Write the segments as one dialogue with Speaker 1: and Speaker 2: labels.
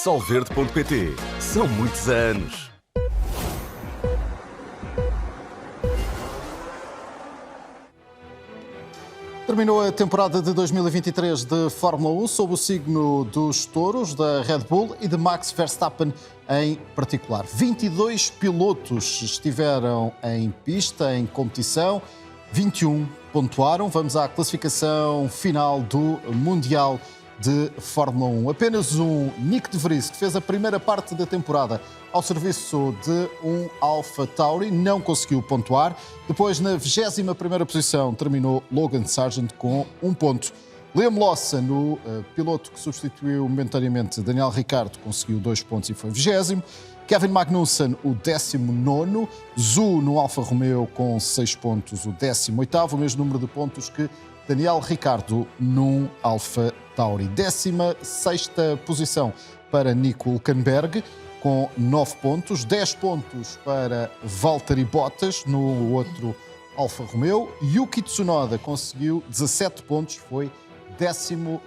Speaker 1: Solverde.pt. São muitos anos.
Speaker 2: Terminou a temporada de 2023 de Fórmula 1 sob o signo dos touros, da Red Bull e de Max Verstappen em particular. 22 pilotos estiveram em pista, em competição, 21 pontuaram. Vamos à classificação final do Mundial de Fórmula 1. Apenas um Nick de Vries, que fez a primeira parte da temporada ao serviço de um AlphaTauri, não conseguiu pontuar. Depois, na 21ª posição, terminou Logan Sargent com 1 ponto. Liam Lawson, o piloto que substituiu momentaneamente Daniel Ricciardo, conseguiu 2 pontos e foi 20º. Kevin Magnussen, o 19º. Zhou, no Alfa Romeo, com 6 pontos, o 18º. O mesmo número de pontos que Daniel Ricciardo num AlphaTauri. 16ª posição para Nico Hülkenberg, com 9 pontos. 10 pontos para Valtteri Bottas, no outro Alfa Romeo. Yuki Tsunoda conseguiu 17 pontos, foi 14º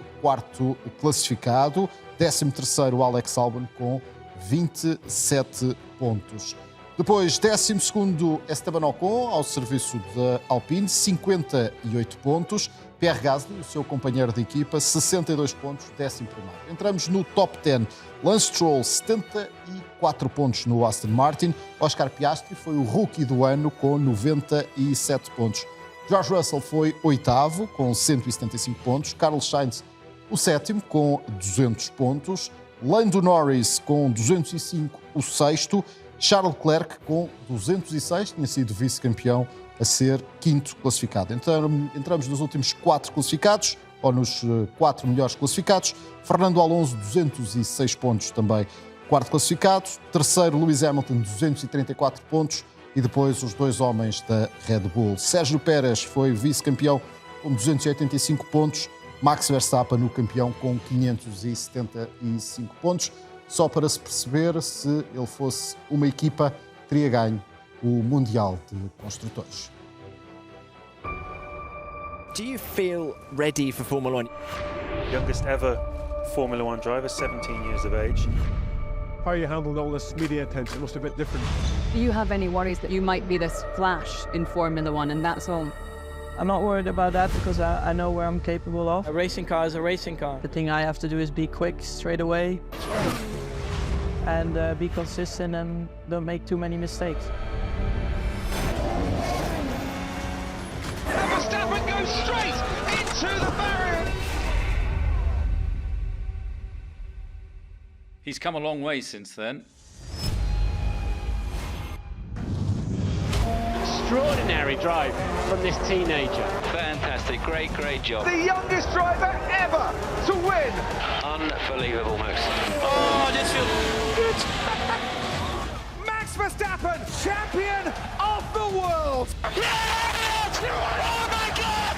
Speaker 2: classificado. 13º Alex Albon, com 27 pontos. Depois, 12º Esteban Ocon, ao serviço da Alpine, 58 pontos. Pierre Gasly, o seu companheiro de equipa, 62 pontos, 11º. Entramos no top 10. Lance Stroll, 74 pontos no Aston Martin. Oscar Piastri foi o rookie do ano, com 97 pontos. George Russell foi 8º, com 175 pontos. Carlos Sainz, o 7º, com 200 pontos. Lando Norris, com 205, o 6º. Charles Leclerc, com 206, tinha sido vice-campeão, a ser 5º classificado. Entramos nos últimos 4 classificados, ou nos 4 melhores classificados. Fernando Alonso, 206 pontos, também 4º classificado. 3º, Lewis Hamilton, 234 pontos. E depois os 2 homens da Red Bull. Sérgio Pérez foi vice-campeão com 285 pontos. Max Verstappen, o campeão, com 575 pontos. Só para se perceber, se ele fosse uma equipa, teria ganho o Mundial de Construtores.
Speaker 3: Do you feel ready for Formula 1?
Speaker 4: Youngest ever Formula 1 driver, 17 years of age.
Speaker 5: How you handled all this media attention must have been different.
Speaker 6: Do you have any worries that you might be this flash in Formula 1 and that's all?
Speaker 7: I'm not worried about that because I know where I'm capable of.
Speaker 8: A racing car is a racing car.
Speaker 7: The thing I have to do is be quick, straight away, and be consistent and don't make too many mistakes.
Speaker 9: Verstappen goes straight into the barrier.
Speaker 10: He's come a long way since then.
Speaker 11: Extraordinary drive from this teenager.
Speaker 12: Fantastic, great job.
Speaker 9: The youngest driver ever to win.
Speaker 12: Unbelievable, Max.
Speaker 9: Oh, this feels good. Max Verstappen, champion of the world. Yes! Oh my God!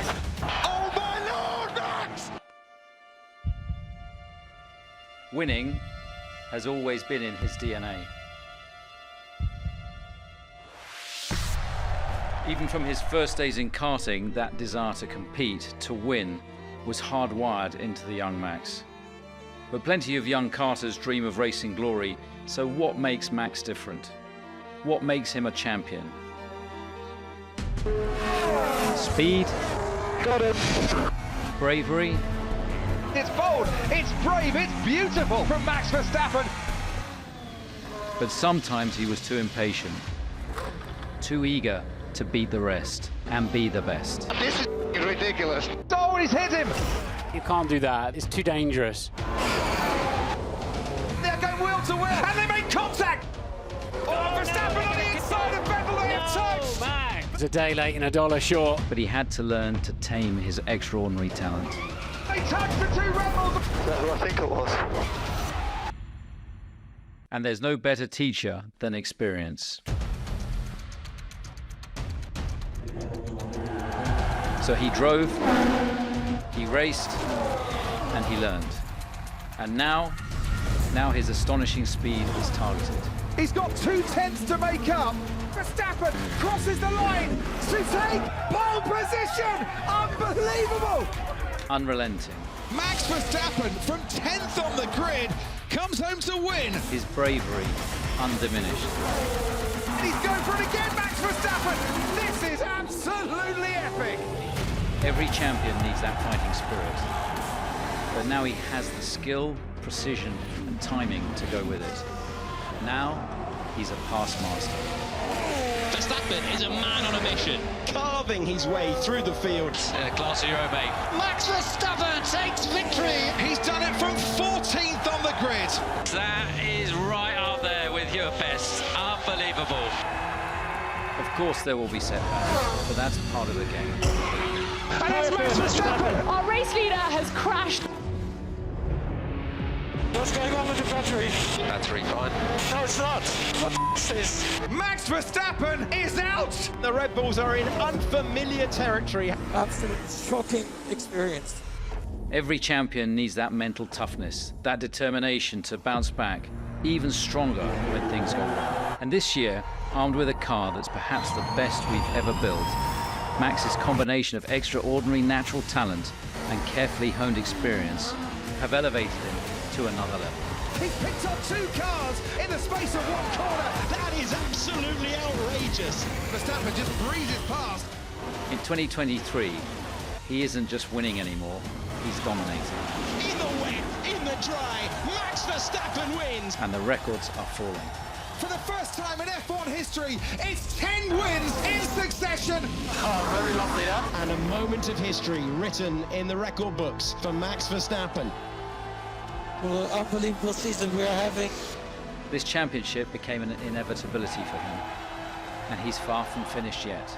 Speaker 9: Oh my Lord, Max!
Speaker 10: Winning has always been in his DNA. Even from his first days in karting, that desire to compete, to win, was hardwired into the young Max. But plenty of young karters dream of racing glory, so what makes Max different? What makes him a champion? Speed?
Speaker 9: Got him.
Speaker 10: Bravery?
Speaker 9: It's bold, it's brave, it's beautiful from Max Verstappen.
Speaker 10: But sometimes he was too impatient, too eager to beat the rest and be the best.
Speaker 9: This is ridiculous. Oh, he's hit him.
Speaker 11: You can't do that. It's too dangerous.
Speaker 9: They're going wheel to wheel, and they make contact. Oh, Verstappen on the inside of Vettel, they have touched.
Speaker 11: Man, it's a day late and a dollar short.
Speaker 10: But he had to learn to tame his extraordinary talent.
Speaker 9: They touched the 2 Red Bulls.
Speaker 12: That's who I think it was.
Speaker 10: And there's no better teacher than experience. So he drove, he raced, and he learned. And now his astonishing speed is targeted.
Speaker 9: He's got 2 tenths to make up. Verstappen crosses the line to take pole position. Unbelievable.
Speaker 10: Unrelenting.
Speaker 9: Max Verstappen from 10th on the grid comes home to win.
Speaker 10: His bravery undiminished.
Speaker 9: And he's going for it again, Max Verstappen. This is absolutely epic.
Speaker 10: Every champion needs that fighting spirit. But now he has the skill, precision and timing to go with it. Now he's a past master.
Speaker 8: Verstappen is a man on a mission, carving his way through the field.
Speaker 12: Class hero, mate.
Speaker 9: Max Verstappen takes victory. He's done it from 14th on the grid.
Speaker 12: That is right up there with your best. Unbelievable.
Speaker 10: Of course there will be setbacks, but that's part of the game.
Speaker 9: And it's Max Verstappen.
Speaker 6: Our race leader has crashed.
Speaker 9: What's going on with the battery?
Speaker 12: Battery fine.
Speaker 9: No, it's not. What is this? Max Verstappen is out. The Red Bulls are in unfamiliar territory.
Speaker 13: Absolutely shocking experience.
Speaker 10: Every champion needs that mental toughness, that determination to bounce back, even stronger when things go wrong. And this year, armed with a car that's perhaps the best we've ever built, Max's combination of extraordinary natural talent and carefully honed experience have elevated him to another level.
Speaker 9: He's picked up 2 cars in the space of 1 corner.
Speaker 8: That is absolutely outrageous.
Speaker 9: Verstappen just breezes past.
Speaker 10: In 2023, he isn't just winning anymore, he's dominating.
Speaker 8: In the wet, in the dry, Max Verstappen wins.
Speaker 10: And the records are falling.
Speaker 9: For the first time in F1 history, it's 10 wins in succession.
Speaker 8: Oh, very lovely that. And a moment of history written in the record books for Max Verstappen.
Speaker 13: Well, unbelievable season we are having.
Speaker 10: This championship became an inevitability for him, and he's far from finished yet.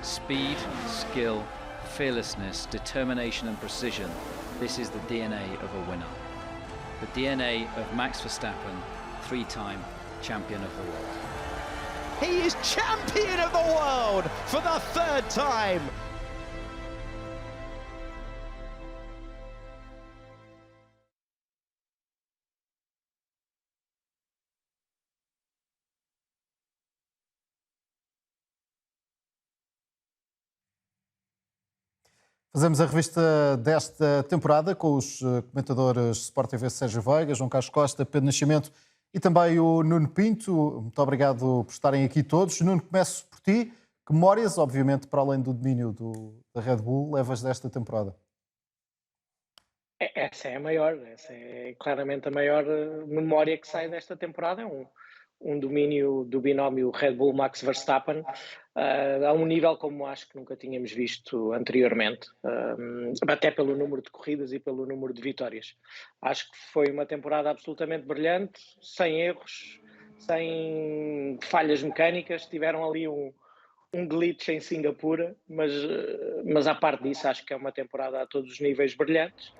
Speaker 10: Speed, skill, fearlessness, determination and precision, this is the DNA of a winner. The DNA of Max Verstappen, 3-time champion of the world.
Speaker 8: He is champion of the world for the 3rd time.
Speaker 2: Fazemos a revista desta temporada com os comentadores Sport TV Sérgio Veiga, João Carlos Costa, Pedro Nascimento e também o Nuno Pinto. Muito obrigado por estarem aqui todos. Nuno, começo por ti. Que memórias, obviamente, para além do domínio da Red Bull, levas desta temporada?
Speaker 14: Essa é a maior, essa é claramente a maior memória que sai desta temporada. É um domínio do binómio Red Bull Max Verstappen a um nível como acho que nunca tínhamos visto anteriormente, até pelo número de corridas e pelo número de vitórias. Acho que foi uma temporada absolutamente brilhante, sem erros, sem falhas mecânicas. Tiveram ali um glitch em Singapura, mas à parte disso acho que é uma temporada a todos os níveis brilhantes.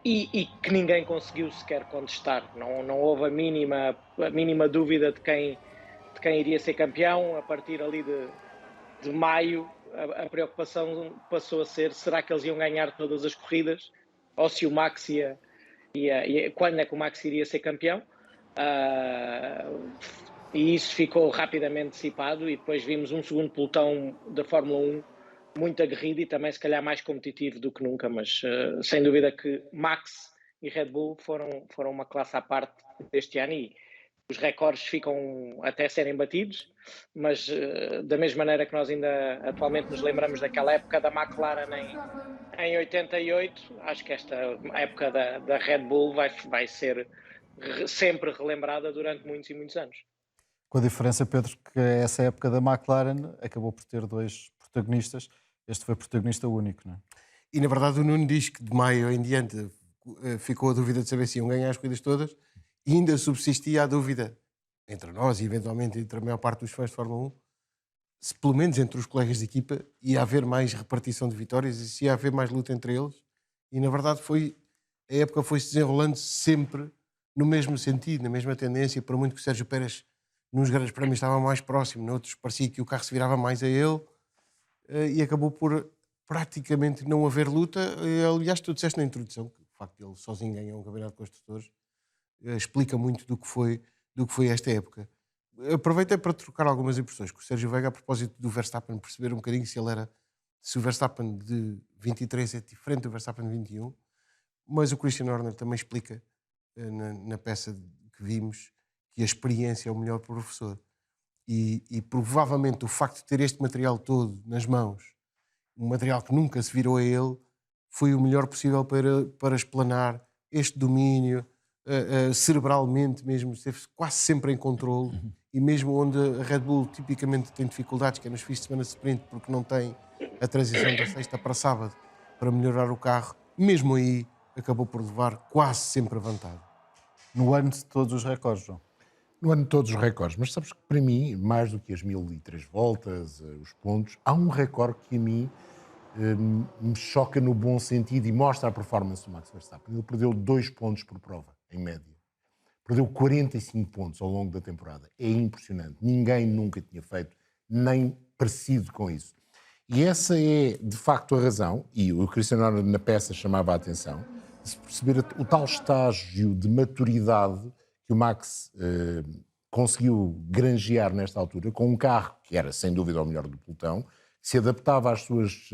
Speaker 14: E que ninguém conseguiu sequer contestar. Não houve a mínima dúvida de quem iria ser campeão. A partir ali de maio, a preocupação passou a ser: será que eles iam ganhar todas as corridas? Ou se o Max quando é que o Max iria ser campeão? E isso ficou rapidamente dissipado, e depois vimos um segundo pelotão da Fórmula 1 muito aguerrido e também se calhar mais competitivo do que nunca, mas sem dúvida que Max e Red Bull foram uma classe à parte deste ano, e os recordes ficam até serem batidos, mas da mesma maneira que nós ainda atualmente nos lembramos daquela época da McLaren em 88, acho que esta época da Red Bull vai ser sempre relembrada durante muitos e muitos anos.
Speaker 2: Com a diferença, Pedro, que essa época da McLaren acabou por ter 2 protagonistas. Este foi protagonista único, não é?
Speaker 15: E, na verdade, o Nuno diz que de maio em diante ficou a dúvida de saber se iam ganhar as corridas todas, e ainda subsistia a dúvida, entre nós e eventualmente entre a maior parte dos fãs de Fórmula 1, se pelo menos entre os colegas de equipa ia haver mais repartição de vitórias e se ia haver mais luta entre eles. E, na verdade, a época foi-se desenrolando sempre no mesmo sentido, na mesma tendência, por muito que o Sérgio Pérez nos grandes prémios estava mais próximo, noutros parecia que o carro se virava mais a ele, e acabou por praticamente não haver luta. Aliás, tu disseste na introdução que o facto de ele sozinho ganhar um campeonato de construtores explica muito do que foi esta época. Aproveitei para trocar algumas impressões com o Sérgio Veiga a propósito do Verstappen, perceber um bocadinho se o Verstappen de 23 é diferente do Verstappen de 21, mas o Christian Horner também explica na peça que vimos que a experiência é o melhor professor. E provavelmente o facto de ter este material todo nas mãos, um material que nunca se virou a ele, foi o melhor possível para explanar este domínio, cerebralmente mesmo, esteve quase sempre em controle, e mesmo onde a Red Bull tipicamente tem dificuldades, que é nos fins de semana sprint, porque não tem a transição da sexta para sábado para melhorar o carro, mesmo aí acabou por levar quase sempre a vantagem.
Speaker 2: No ano de todos os recordes, João.
Speaker 16: No ano de todos os recordes, mas sabes que para mim, mais do que as 1003 voltas, os pontos, há um recorde que a mim me choca no bom sentido e mostra a performance do Max Verstappen. Ele perdeu 2 pontos por prova, em média. Perdeu 45 pontos ao longo da temporada. É impressionante. Ninguém nunca tinha feito nem parecido com isso. E essa é, de facto, a razão, e o Cristiano Ronaldo na peça chamava a atenção, de se perceber o tal estágio de maturidade que o Max conseguiu granjear nesta altura, com um carro que era, sem dúvida, o melhor do pelotão, que se adaptava às suas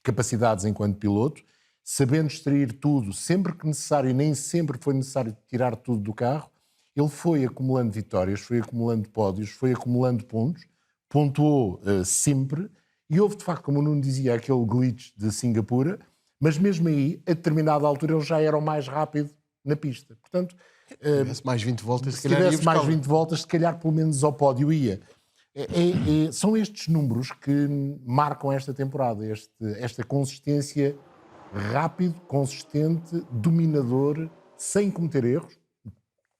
Speaker 16: capacidades enquanto piloto, sabendo extrair tudo, sempre que necessário, e nem sempre foi necessário tirar tudo do carro. Ele foi acumulando vitórias, foi acumulando pódios, foi acumulando pontos, pontuou sempre, e houve, de facto, como o Nuno dizia, aquele glitch de Singapura, mas mesmo aí, a determinada altura, ele já era o mais rápido na pista. Portanto,
Speaker 15: se tivesse mais 20 voltas,
Speaker 16: se tivesse mais 20 voltas, se calhar pelo menos ao pódio ia. São estes números que marcam esta temporada, esta consistência, rápido, consistente, dominador, sem cometer erros.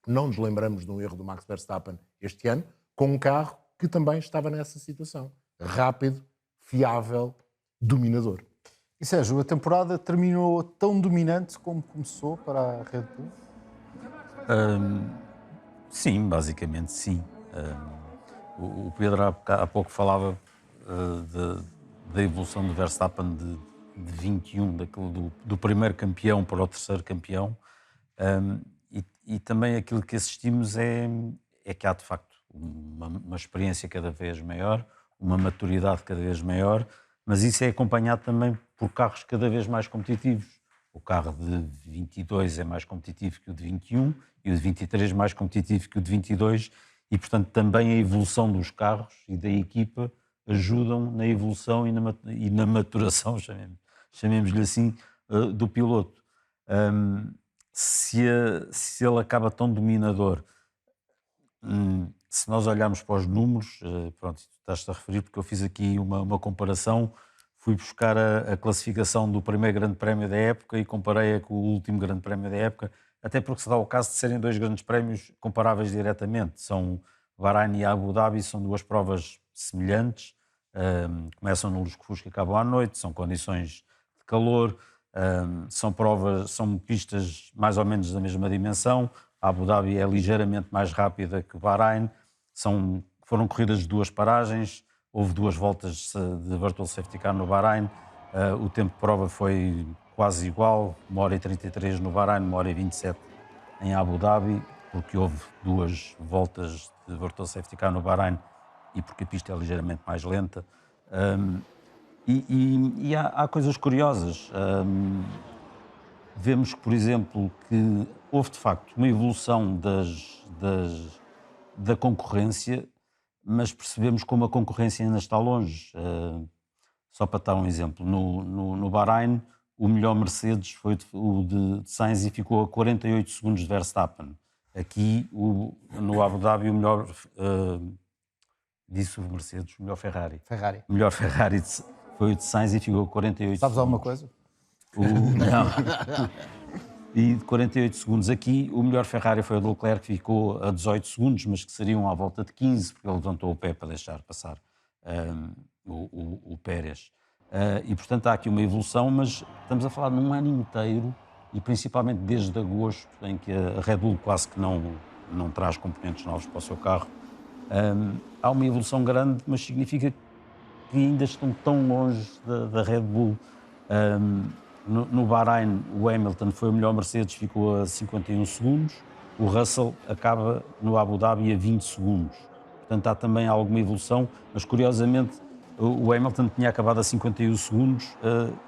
Speaker 16: Não nos lembramos de um erro do Max Verstappen este ano, com um carro que também estava nessa situação. Rápido, fiável, dominador.
Speaker 2: E Sérgio, a temporada terminou tão dominante como começou para a Red Bull?
Speaker 17: Sim, basicamente sim. O Pedro há pouco falava da evolução do Verstappen de 21, do primeiro campeão para o terceiro campeão, e também aquilo que assistimos é que há de facto uma experiência cada vez maior, uma maturidade cada vez maior, mas isso é acompanhado também por carros cada vez mais competitivos. O carro de 22 é mais competitivo que o de 21 e o de 23 mais competitivo que o de 22, e portanto também a evolução dos carros e da equipa ajudam na evolução e na maturação, chamemos-lhe assim, do piloto. Se ele acaba tão dominador, se nós olharmos para os números, pronto, estás-te a referir porque eu fiz aqui uma comparação, fui buscar a classificação do primeiro grande prémio da época e comparei-a com o último grande prémio da época, até porque se dá o caso de serem 2 grandes prémios comparáveis diretamente. São Bahrein e Abu Dhabi, são 2 provas semelhantes, começam no lusco-fusco e acabam à noite, são condições de calor, são pistas mais ou menos da mesma dimensão. A Abu Dhabi é ligeiramente mais rápida que Bahrein, foram corridas de 2 paragens, houve 2 voltas de Virtual Safety Car no Bahrein, o tempo de prova foi quase igual, 1h33 no Bahrein, 1h27 em Abu Dhabi, porque houve 2 voltas de Virtual Safety Car no Bahrein e porque a pista é ligeiramente mais lenta. E há coisas curiosas. Vemos, por exemplo, que houve de facto uma evolução da concorrência, mas percebemos como a concorrência ainda está longe. Só para dar um exemplo, no Bahrein, o melhor Mercedes foi o de Sainz e ficou a 48 segundos de Verstappen. Aqui, no Abu Dhabi, o melhor... disse o Mercedes, o melhor Ferrari. O melhor Ferrari foi o de Sainz e ficou a 48
Speaker 2: Sabes
Speaker 17: segundos.
Speaker 2: alguma coisa?
Speaker 17: Não. E de 48 segundos aqui, o melhor Ferrari foi o de Leclerc, que ficou a 18 segundos, mas que seriam à volta de 15, porque ele levantou o pé para deixar passar o Pérez. E, portanto, há aqui uma evolução, mas estamos a falar num ano inteiro, e principalmente desde agosto, em que a Red Bull quase que não traz componentes novos para o seu carro. Há uma evolução grande, mas significa que ainda estão tão longe da Red Bull. No Bahrein, o Hamilton foi o melhor Mercedes, ficou a 51 segundos. O Russell acaba no Abu Dhabi a 20 segundos. Portanto, há também alguma evolução, mas curiosamente o Hamilton tinha acabado a 51 segundos,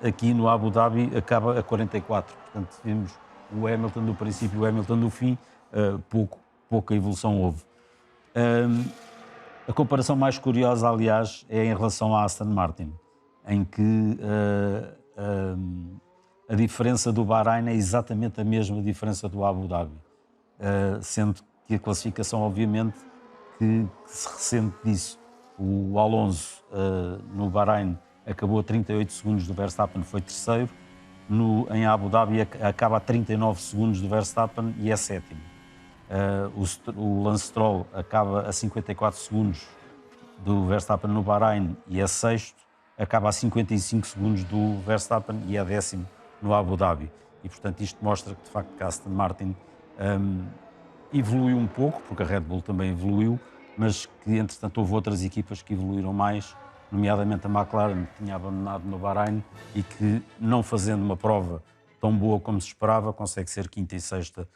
Speaker 17: aqui no Abu Dhabi acaba a 44. Portanto, vimos o Hamilton do princípio e o Hamilton do fim, pouca evolução houve. A comparação mais curiosa, aliás, é em relação à Aston Martin, em que a diferença do Bahrein é exatamente a mesma diferença do Abu Dhabi, sendo que a classificação, obviamente, que se ressente disso. O Alonso, no Bahrein, acabou a 38 segundos do Verstappen, foi terceiro. Em Abu Dhabi, acaba a 39 segundos do Verstappen e é sétimo. O Lance Stroll acaba a 54 segundos do Verstappen no Bahrein e é sexto. Acaba a 55 segundos do Verstappen e é décimo no Abu Dhabi. E, portanto, isto mostra que, de facto, a Aston Martin evoluiu um pouco, porque a Red Bull também evoluiu, mas que, entretanto, houve outras equipas que evoluíram mais, nomeadamente a McLaren, que tinha abandonado no Bahrein e que, não fazendo uma prova tão boa como se esperava, consegue ser quinta e sexta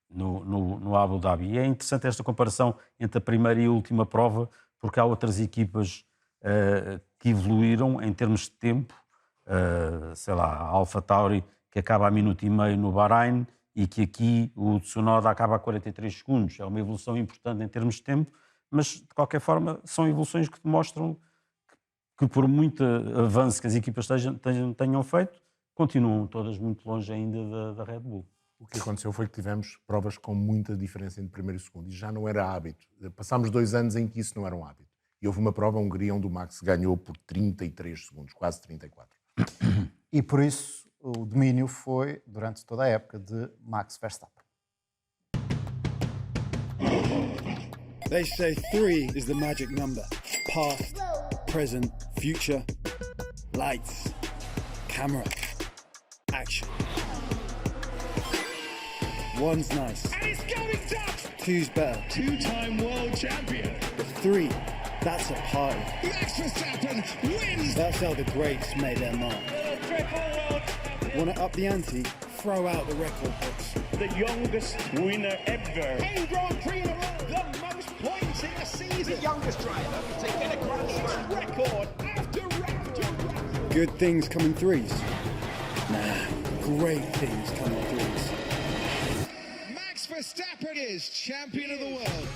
Speaker 17: no Abu Dhabi. E é interessante esta comparação entre a primeira e a última prova, porque há outras equipas que evoluíram em termos de tempo, sei lá, a AlphaTauri, que acaba a minuto e meio no Bahrein, e que aqui o Tsunoda acaba a 43 segundos. É uma evolução importante em termos de tempo, mas, de qualquer forma, são evoluções que demonstram que por muito avanço que as equipas tenham feito, continuam todas muito longe ainda da Red Bull.
Speaker 16: O que aconteceu foi que tivemos provas com muita diferença entre primeiro e segundo, e já não era hábito. Passámos 2 anos em que isso não era um hábito. E houve uma prova, a Hungria, onde o Max ganhou por 33 segundos, quase 34.
Speaker 2: E por isso o domínio foi, durante toda a época, de Max Verstappen.
Speaker 18: They say 3 is the magic number. Past, present, future. Lights, camera, action. 1's nice. And it's going down. 2's better. 2-time world champion. But 3, that's a party. Max Verstappen wins. That's how the greats made their mark. Want to up the ante? Throw out the record books.
Speaker 19: The youngest winner ever.
Speaker 8: 10 Grand Prix in a row. The most points in a season. The youngest driver to get a Grand Slam record after round.
Speaker 18: Good things come in 3s. Nah, great things come in 3s.
Speaker 8: Max Verstappen is champion of the world.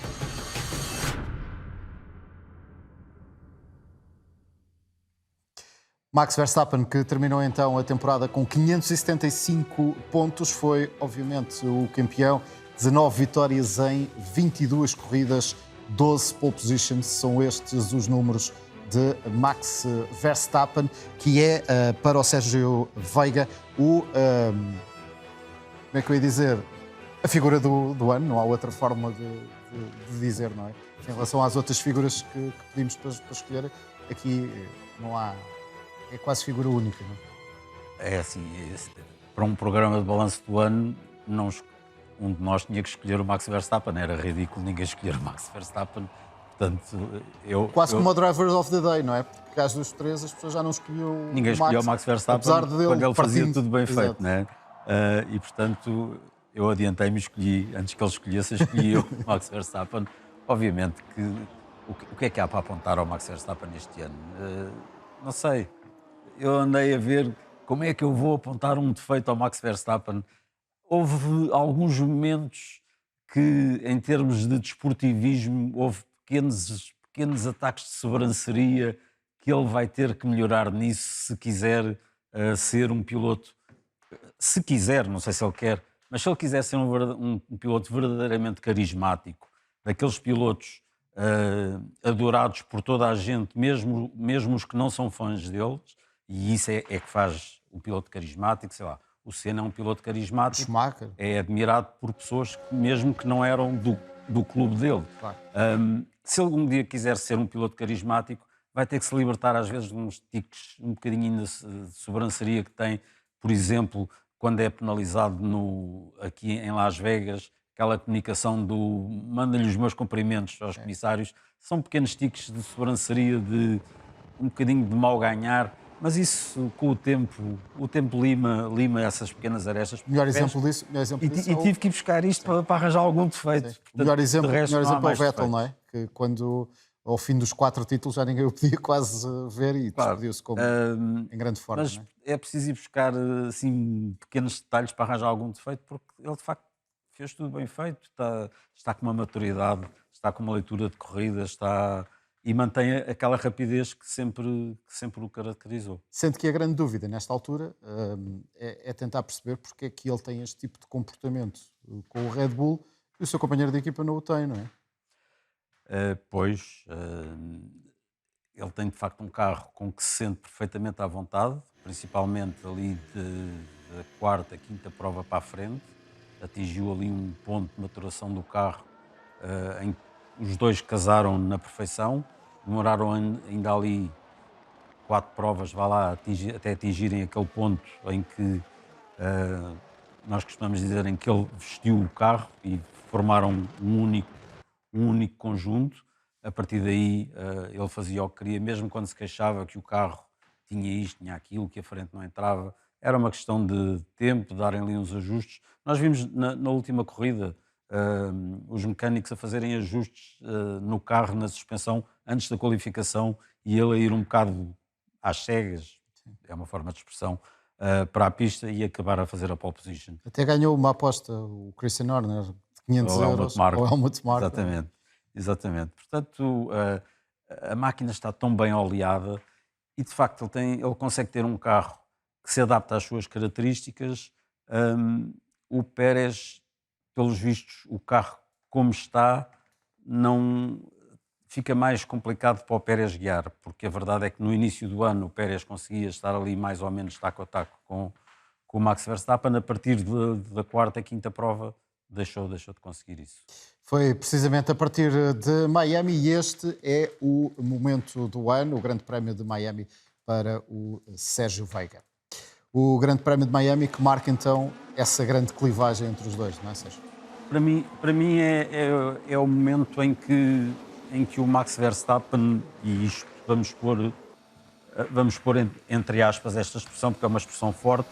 Speaker 2: Max Verstappen, que terminou então a temporada com 575 pontos, foi obviamente o campeão. 19 vitórias em 22 corridas, 12 pole positions, são estes os números de Max Verstappen, que é para o Sérgio Veiga como é que eu ia dizer, a figura do ano, não há outra forma de dizer, não é? Em relação às outras figuras que pedimos para escolher, aqui não há... É quase figura única, não é?
Speaker 17: É assim, para um programa de balanço do ano, um de nós tinha que escolher o Max Verstappen. Era ridículo ninguém escolher o Max Verstappen. Portanto,
Speaker 2: quase como o Driver of the Day, não é? Porque, caso dos 3, as pessoas já não escolhiam
Speaker 17: ninguém escolheu o Max Verstappen, apesar de quando ele fazia tudo bem feito, não é? E, portanto, eu adiantei-me e escolhi, antes que ele escolhesse, escolhi o Max Verstappen. Obviamente que o que é que há para apontar ao Max Verstappen este ano? Não sei. Eu andei a ver como é que eu vou apontar um defeito ao Max Verstappen. Houve alguns momentos que, em termos de desportivismo, houve pequenos ataques de sobranceria que ele vai ter que melhorar nisso se quiser ser um piloto. Se quiser, não sei se ele quer, mas se ele quiser ser um piloto verdadeiramente carismático, daqueles pilotos adorados por toda a gente, mesmo os que não são fãs deles, e isso é que faz o piloto carismático, sei lá. O Senna é um piloto carismático, é admirado por pessoas mesmo que não eram do clube dele.
Speaker 2: Claro.
Speaker 17: Se ele um dia quiser ser um piloto carismático, vai ter que se libertar às vezes de uns tiques um bocadinho de sobranceria que tem. Por exemplo, quando é penalizado aqui em Las Vegas, aquela comunicação do manda-lhe os meus cumprimentos aos comissários, são pequenos tiques de sobranceria, de um bocadinho de mau ganhar. Mas isso, com o tempo lima essas pequenas arestas.
Speaker 2: Melhor exemplo disso
Speaker 17: e tive que ir buscar isto para arranjar algum defeito.
Speaker 2: Portanto, o melhor exemplo é o Vettel, não é? Que quando ao fim dos 4 títulos já ninguém o podia quase ver e despediu-se como em grande forma.
Speaker 17: Mas
Speaker 2: não
Speaker 17: é preciso ir buscar assim, pequenos detalhes para arranjar algum defeito, porque ele de facto fez tudo bem feito, está com uma maturidade, está com uma leitura de corrida, e mantém aquela rapidez que sempre o caracterizou.
Speaker 2: Sendo que a grande dúvida nesta altura é tentar perceber porque é que ele tem este tipo de comportamento com o Red Bull e o seu companheiro de equipa não o tem, não é?
Speaker 17: Ele tem de facto um carro com que se sente perfeitamente à vontade, principalmente ali da quarta, quinta prova para a frente. Atingiu ali um ponto de maturação do carro em que os dois casaram na perfeição. Demoraram ainda ali 4 provas, até atingirem aquele ponto em que nós costumamos dizer em que ele vestiu o carro e formaram um único conjunto. A partir daí ele fazia o que queria, mesmo quando se queixava que o carro tinha isto, tinha aquilo, que a frente não entrava. Era uma questão de tempo, de darem ali uns ajustes. Nós vimos na última corrida os mecânicos a fazerem ajustes no carro, na suspensão, antes da qualificação, e ele a ir um bocado às cegas, é uma forma de expressão, para a pista e acabar a fazer a pole position.
Speaker 2: Até ganhou uma aposta, o Christian Horner, de 500 euros, ao Helmut Marko.
Speaker 17: Exatamente. Portanto, a máquina está tão bem oleada e, de facto, ele consegue ter um carro que se adapta às suas características. O Pérez, pelos vistos, o carro como está, não fica mais complicado para o Pérez guiar, porque a verdade é que no início do ano o Pérez conseguia estar ali mais ou menos taco a taco com o Max Verstappen. A partir da quarta e quinta prova deixou de conseguir isso.
Speaker 2: Foi precisamente a partir de Miami e este é o momento do ano, o Grande Prémio de Miami para o Sérgio Veiga. O Grande Prémio de Miami que marca então essa grande clivagem entre os dois, não é, Sérgio?
Speaker 17: Para mim é o momento em que o Max Verstappen, e isto vamos pôr entre aspas esta expressão, porque é uma expressão forte,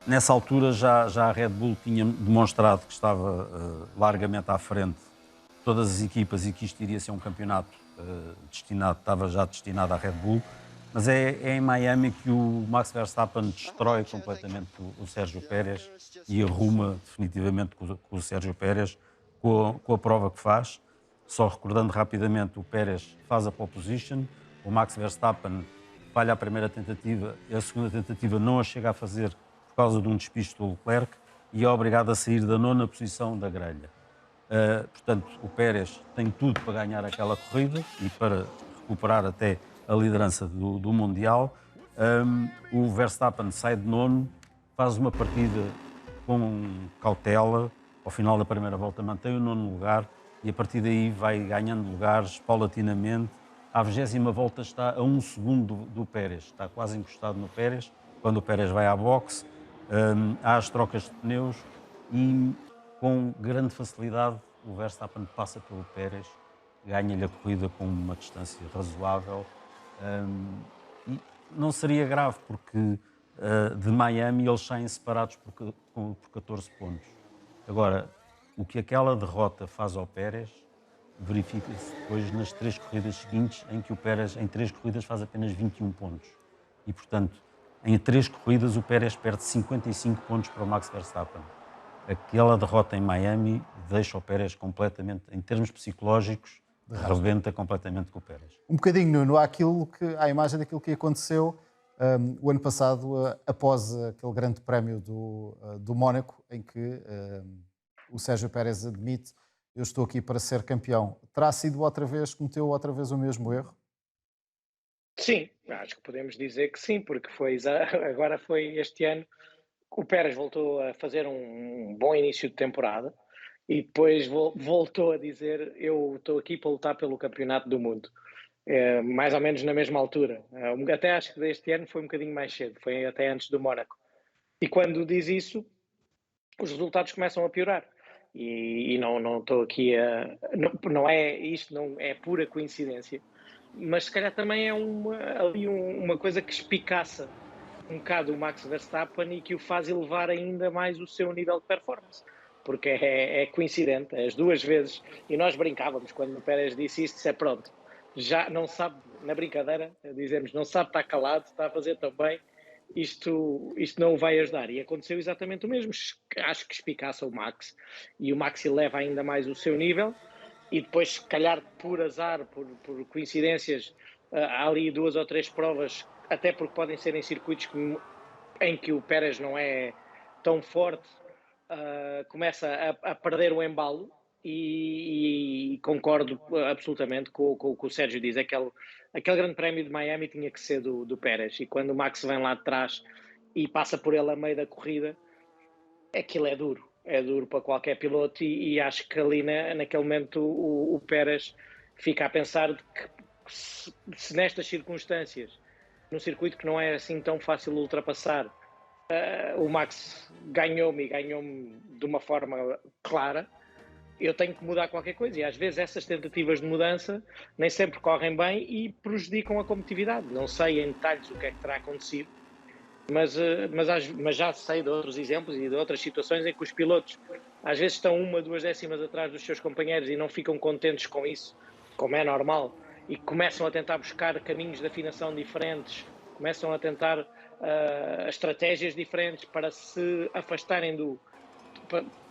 Speaker 17: nessa altura já a Red Bull tinha demonstrado que estava largamente à frente de todas as equipas e que isto iria ser um campeonato estava já destinado à Red Bull. Mas é em Miami que o Max Verstappen destrói completamente o Sérgio Pérez e arruma definitivamente com o Sérgio Pérez com a prova que faz. Só recordando rapidamente, o Pérez faz a pole position, o Max Verstappen falha a primeira tentativa e a segunda tentativa não a chega a fazer por causa de um despiste do Leclerc e é obrigado a sair da 9ª posição da grelha. Portanto, o Pérez tem tudo para ganhar aquela corrida e para recuperar até a liderança do Mundial. O Verstappen sai de 9º, faz uma partida com cautela, ao final da primeira volta mantém o 9º lugar e a partir daí vai ganhando lugares paulatinamente. À 20ª volta está a 1 segundo do Pérez, está quase encostado no Pérez, quando o Pérez vai à boxe. Há as trocas de pneus e com grande facilidade o Verstappen passa pelo Pérez, ganha-lhe a corrida com uma distância razoável. E não seria grave, porque de Miami eles saem separados por 14 pontos. Agora, o que aquela derrota faz ao Pérez verifica-se depois nas 3 corridas seguintes, em que o Pérez em 3 corridas faz apenas 21 pontos. E, portanto, em 3 corridas o Pérez perde 55 pontos para o Max Verstappen. Aquela derrota em Miami deixa o Pérez completamente, em termos psicológicos, rebenta completamente com o Pérez.
Speaker 2: Um bocadinho, Nuno, há a imagem daquilo que aconteceu o ano passado, após aquele grande prémio do Mónaco, em que o Sérgio Pérez admite: eu estou aqui para ser campeão. Cometeu outra vez o mesmo erro?
Speaker 14: Sim, acho que podemos dizer que sim, porque agora foi este ano o Pérez voltou a fazer um bom início de temporada e depois voltou a dizer: eu estou aqui para lutar pelo campeonato do mundo. Mais ou menos na mesma altura. Até acho que deste ano foi um bocadinho mais cedo, foi até antes do Mónaco. E quando diz isso, os resultados começam a piorar. E não estou aqui a... Não é isto, não é pura coincidência, mas se calhar também é uma coisa que espicaça um bocado o Max Verstappen e que o faz elevar ainda mais o seu nível de performance. Porque é coincidente, as duas vezes, e nós brincávamos quando o Pérez disse isto, pronto, já não sabe, na brincadeira, dizemos, não sabe estar calado, está a fazer tão bem, isto não o vai ajudar. E aconteceu exatamente o mesmo. Acho que espicaça o Max, e o Max eleva ainda mais o seu nível, e depois, se calhar, por azar, por coincidências, há ali 2 ou 3 provas, até porque podem ser em circuitos em que o Pérez não é tão forte, começa a perder o embalo, e concordo absolutamente com o que o Sérgio diz. Aquele grande prémio de Miami tinha que ser do Pérez, e quando o Max vem lá de trás e passa por ele a meio da corrida, aquilo é duro para qualquer piloto, e acho que ali naquele momento o Pérez fica a pensar de que se nestas circunstâncias, num circuito que não é assim tão fácil de ultrapassar, o Max ganhou-me de uma forma clara, eu tenho que mudar qualquer coisa. E às vezes essas tentativas de mudança nem sempre correm bem e prejudicam a competitividade. Não sei em detalhes o que é que terá acontecido, mas já sei de outros exemplos e de outras situações em que os pilotos às vezes estão 1 ou 2 décimas atrás dos seus companheiros e não ficam contentes com isso, como é normal, e começam a tentar buscar caminhos de afinação diferentes, começam a tentar estratégias diferentes para se afastarem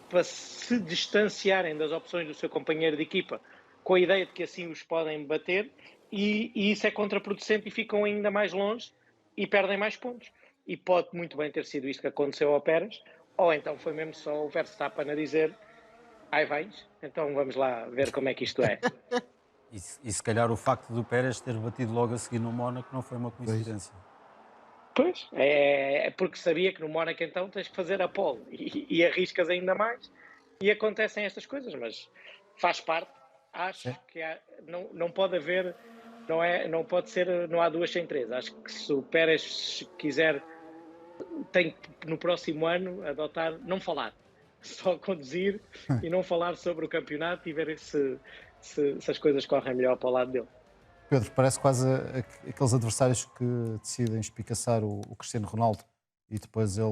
Speaker 14: para se distanciarem das opções do seu companheiro de equipa, com a ideia de que assim os podem bater, e isso é contraproducente e ficam ainda mais longe e perdem mais pontos. E pode muito bem ter sido isto que aconteceu ao Pérez, ou então foi mesmo só o Verstappen a dizer: ai vais, então vamos lá ver como é que isto é.
Speaker 17: E se calhar o facto do Pérez ter batido logo a seguir no Mónaco não foi uma coincidência.
Speaker 14: Pois, é porque sabia que no Mónaco então tens que fazer a pole e arriscas ainda mais, e acontecem estas coisas, mas faz parte. Acho que não pode haver, não pode ser, não há 2 sem 3. Acho que se o Pérez quiser, tem que no próximo ano adotar, não falar, só conduzir e não falar sobre o campeonato, e ver se as coisas correm melhor para o lado dele.
Speaker 2: Pedro, parece quase aqueles adversários que decidem espicaçar o Cristiano Ronaldo e depois ele,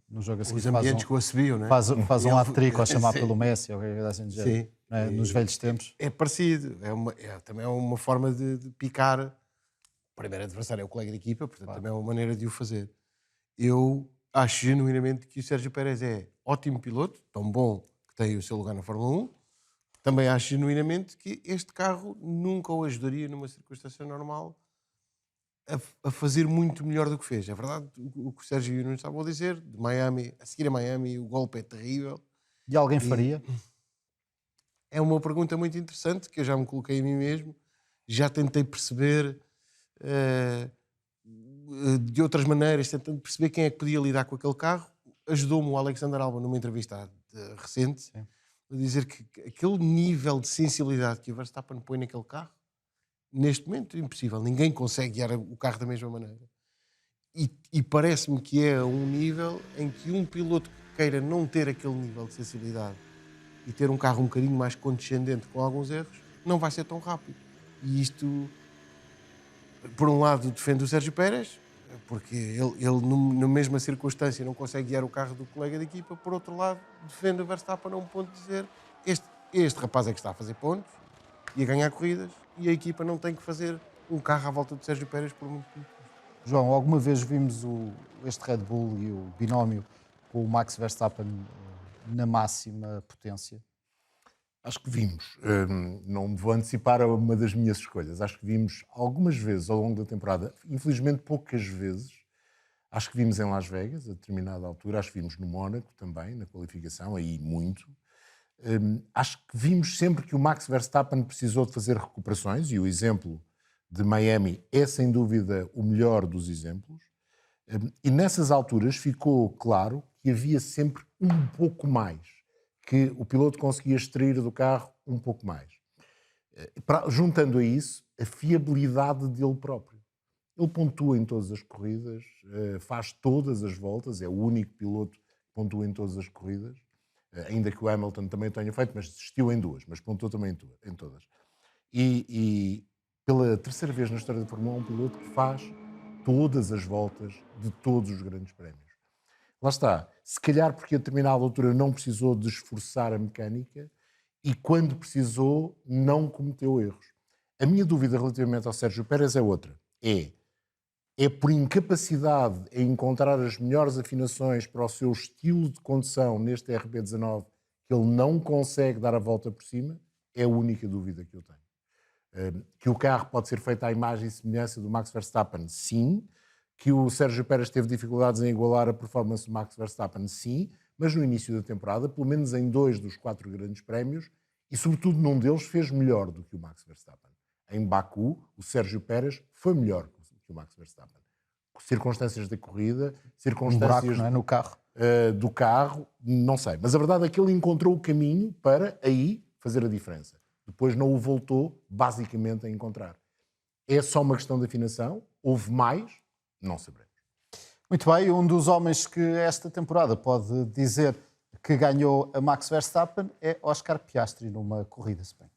Speaker 2: no jogo a seguir,
Speaker 15: os ambientes que o assobiam, não é?
Speaker 2: faz um hat-trick ao chamar pelo Messi, ou qualquer coisa assim de género. É? Nos velhos tempos.
Speaker 15: É parecido, também é uma forma de picar. O primeiro adversário é o colega de equipa, portanto também é uma maneira de o fazer. Eu acho genuinamente que o Sérgio Pérez é ótimo piloto, tão bom que tem o seu lugar na Fórmula 1. Também acho genuinamente que este carro nunca o ajudaria, numa circunstância normal, a fazer muito melhor do que fez. É verdade o que o Sérgio Nunes estava a dizer, de Miami, a seguir a Miami, o golpe é terrível.
Speaker 2: E alguém faria?
Speaker 15: É uma pergunta muito interessante que eu já me coloquei a mim mesmo. Já tentei perceber de outras maneiras, tentando perceber quem é que podia lidar com aquele carro. Ajudou-me o Alexander Albon numa entrevista recente a dizer que aquele nível de sensibilidade que o Verstappen põe naquele carro, neste momento é impossível. Ninguém consegue guiar o carro da mesma maneira. E parece-me que é um nível em que um piloto que queira não ter aquele nível de sensibilidade e ter um carro um bocadinho mais condescendente com alguns erros, não vai ser tão rápido. E isto, por um lado, defende o Sérgio Pérez, porque ele na mesma circunstância não consegue guiar o carro do colega de equipa. Por outro lado, defende o Verstappen a um ponto de dizer: este rapaz é que está a fazer pontos e a ganhar corridas, e a equipa não tem que fazer um carro à volta de Sérgio Pérez por muito tempo.
Speaker 2: João, alguma vez vimos este Red Bull e o binómio com o Max Verstappen na máxima potência?
Speaker 16: Acho que vimos. Não me vou antecipar a uma das minhas escolhas. Acho que vimos algumas vezes ao longo da temporada, infelizmente poucas vezes. Acho que vimos em Las Vegas, a determinada altura. Acho que vimos no Mónaco também, na qualificação, aí muito. Acho que vimos sempre que o Max Verstappen precisou de fazer recuperações, e o exemplo de Miami é, sem dúvida, o melhor dos exemplos. E nessas alturas ficou claro que havia sempre um pouco mais, que o piloto conseguia extrair do carro um pouco mais. Juntando a isso, a fiabilidade dele próprio. Ele pontua em todas as corridas, faz todas as voltas, é o único piloto que pontua em todas as corridas, ainda que o Hamilton também tenha feito, mas desistiu em 2, mas pontuou também em todas. E pela terceira vez na história da Fórmula 1, um piloto que faz todas as voltas de todos os grandes prémios. Lá está. Se calhar porque a determinada altura não precisou de esforçar a mecânica, e quando precisou não cometeu erros. A minha dúvida relativamente ao Sérgio Pérez é outra. É por incapacidade em encontrar as melhores afinações para o seu estilo de condução neste RB19 que ele não consegue dar a volta por cima, é a única dúvida que eu tenho. Que o carro pode ser feito à imagem e semelhança do Max Verstappen, sim. Que o Sérgio Pérez teve dificuldades em igualar a performance do Max Verstappen, sim. Mas no início da temporada, pelo menos em 2 dos 4 grandes prémios, e sobretudo num deles fez melhor do que o Max Verstappen. Em Baku, o Sérgio Pérez foi melhor que o Max Verstappen. Circunstâncias da corrida, circunstâncias
Speaker 2: buraco, não é? No carro.
Speaker 16: Do carro, não sei. Mas a verdade é que ele encontrou o caminho para aí fazer a diferença. Depois não o voltou basicamente a encontrar. É só uma questão de afinação? Houve mais? Não saberemos.
Speaker 2: Muito bem, um dos homens que esta temporada pode dizer que ganhou a Max Verstappen é Oscar Piastri numa corrida sprint.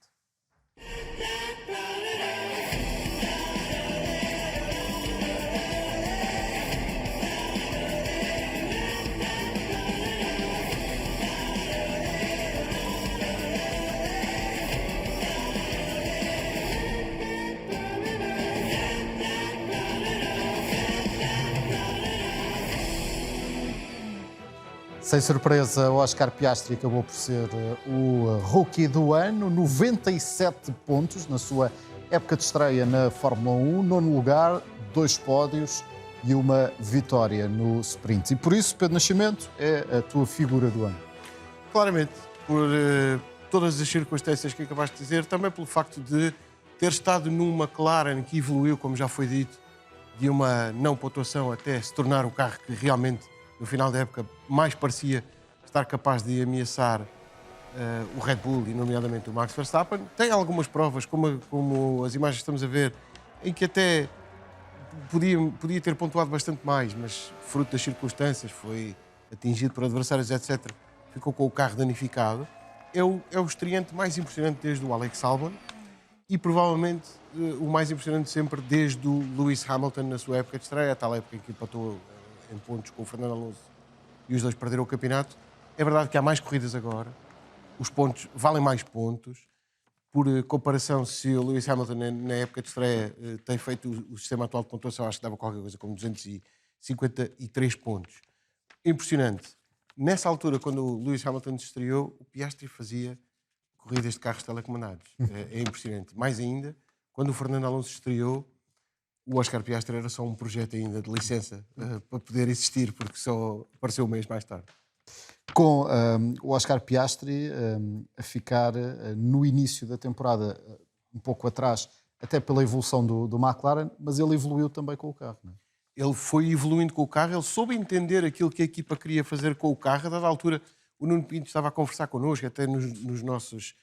Speaker 2: Sem surpresa, o Oscar Piastri acabou por ser o rookie do ano, 97 pontos na sua época de estreia na Fórmula 1, 9º lugar, 2 pódios e uma vitória no sprint. E por isso, Pedro Nascimento é a tua figura do ano.
Speaker 15: Claramente, por todas as circunstâncias que acabaste de dizer, também pelo facto de ter estado numa McLaren que evoluiu, como já foi dito, de uma não pontuação até se tornar o carro que realmente, no final da época, mais parecia estar capaz de ameaçar o Red Bull e, nomeadamente, o Max Verstappen. Tem algumas provas, como as imagens que estamos a ver, em que até podia ter pontuado bastante mais, mas, fruto das circunstâncias, foi atingido por adversários, etc., ficou com o carro danificado. É o estreante mais impressionante desde o Alex Albon e, provavelmente, o mais impressionante sempre desde o Lewis Hamilton na sua época de estreia, a tal época em que empatou em pontos com o Fernando Alonso e os dois perderam o campeonato. É verdade que há mais corridas agora, os pontos valem mais pontos. Por comparação, se o Lewis Hamilton na época de estreia tem feito o sistema atual de pontuação, acho que dava qualquer coisa como 253 pontos. Impressionante. Nessa altura, quando o Lewis Hamilton se estreou, o Piastri fazia corridas de carros telecomandados. É impressionante. Mais ainda, quando o Fernando Alonso se estreou, o Oscar Piastri era só um projeto ainda de licença para poder existir, porque só apareceu um mês mais tarde.
Speaker 2: Com o Oscar Piastri a ficar no início da temporada, um pouco atrás, até pela evolução do McLaren, mas ele evoluiu também com o carro, não é?
Speaker 15: Ele foi evoluindo com o carro, ele soube entender aquilo que a equipa queria fazer com o carro. A dada altura, o Nuno Pinto estava a conversar connosco, até nos nossos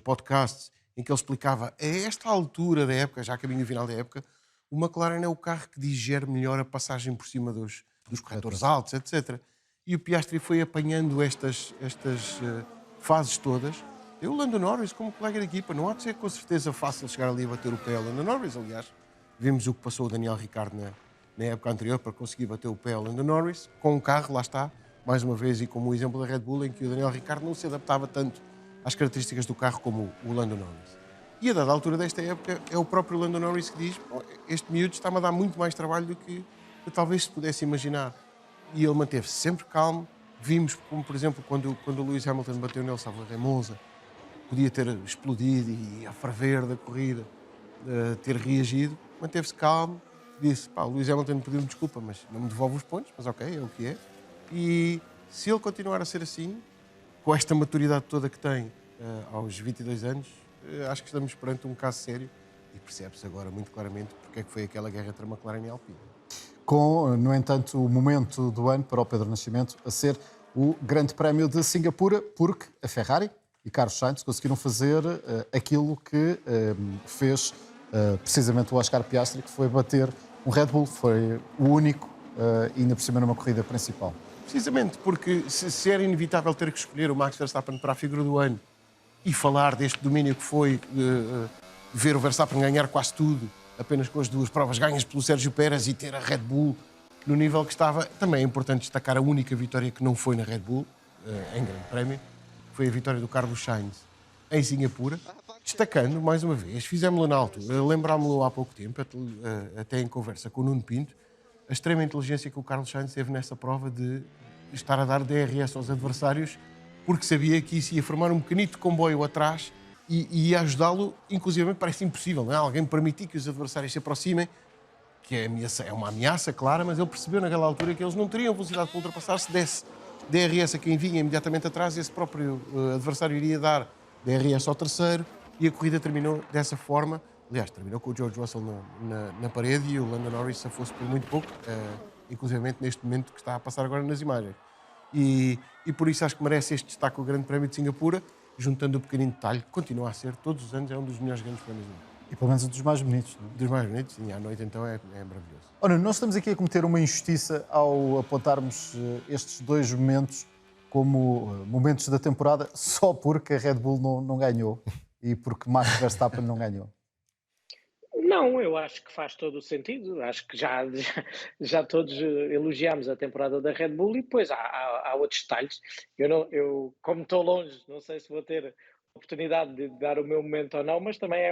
Speaker 15: podcasts, em que ele explicava, a esta altura da época, já caminho final da época, o McLaren é o carro que digere melhor a passagem por cima dos corretores altos, etc. E o Piastri foi apanhando estas fases todas. Eu, o Lando Norris, como colega de equipa, não há de ser com certeza fácil chegar ali a bater o pé ao Lando Norris, aliás. Vimos o que passou o Daniel Ricciardo na época anterior para conseguir bater o pé ao Lando Norris, com um carro, lá está, mais uma vez, e como o exemplo da Red Bull, em que o Daniel Ricciardo não se adaptava tanto às características do carro como o Lando Norris. E a dada altura desta época é o próprio Lando Norris que diz, este miúdo está-me a dar muito mais trabalho do que eu talvez se pudesse imaginar. E ele manteve-se sempre calmo. Vimos, como por exemplo, quando o Lewis Hamilton bateu nele, salvo em Monza, podia ter explodido e a ferver da corrida, ter reagido, manteve-se calmo, disse, o Lewis Hamilton pediu-me desculpa, mas não me devolve os pontos, mas ok, é o que é. E se ele continuar a ser assim, com esta maturidade toda que tem aos 22 anos, acho que estamos perante um caso sério e percebe-se agora muito claramente porque é que foi aquela guerra entre a McLaren e a Alpine.
Speaker 2: Com, no entanto, o momento do ano para o Pedro Nascimento a ser o Grande Prémio de Singapura, porque a Ferrari e Carlos Sainz conseguiram fazer aquilo que fez precisamente o Oscar Piastri, que foi bater um Red Bull, foi o único, ainda por cima numa corrida principal.
Speaker 15: Precisamente, porque se era inevitável ter que escolher o Max Verstappen para a figura do ano e falar deste domínio que foi ver o Verstappen ganhar quase tudo, apenas com as 2 provas ganhas pelo Sérgio Pérez e ter a Red Bull no nível que estava, também é importante destacar a única vitória que não foi na Red Bull, em Grande Prémio, foi a vitória do Carlos Sainz. em Singapura, destacando, mais uma vez, fizemos-lo na altura, lembrámos-lo há pouco tempo, até em conversa com o Nuno Pinto, a extrema inteligência que o Carlos Sainz teve nessa prova de estar a dar DRS aos adversários, porque sabia que isso ia formar um pequenito comboio atrás e ia ajudá-lo, inclusive parece impossível, não é? Alguém permitir que os adversários se aproximem, que é uma ameaça clara, mas ele percebeu naquela altura que eles não teriam velocidade para ultrapassar se desse DRS a quem vinha imediatamente atrás, esse próprio adversário iria dar DRS ao terceiro e a corrida terminou dessa forma. Aliás, terminou com o George Russell na parede e o Lando Norris se fosse por muito pouco, inclusive neste momento que está a passar agora nas imagens. E por isso acho que merece este destaque o Grande Prémio de Singapura, juntando o pequenino detalhe, que continua a ser, todos os anos, é um dos melhores grandes prémios do mundo.
Speaker 2: E pelo menos um dos mais bonitos. Não é?
Speaker 15: Dos mais bonitos, sim, à noite então é maravilhoso.
Speaker 2: Ora, nós estamos aqui a cometer uma injustiça ao apontarmos estes dois momentos como momentos da temporada só porque a Red Bull não ganhou e porque Max Verstappen não ganhou.
Speaker 14: Não, eu acho que faz todo o sentido. Acho que já todos elogiámos a temporada da Red Bull e depois há outros detalhes. Eu, como estou longe, não sei se vou ter a oportunidade de dar o meu momento ou não, mas também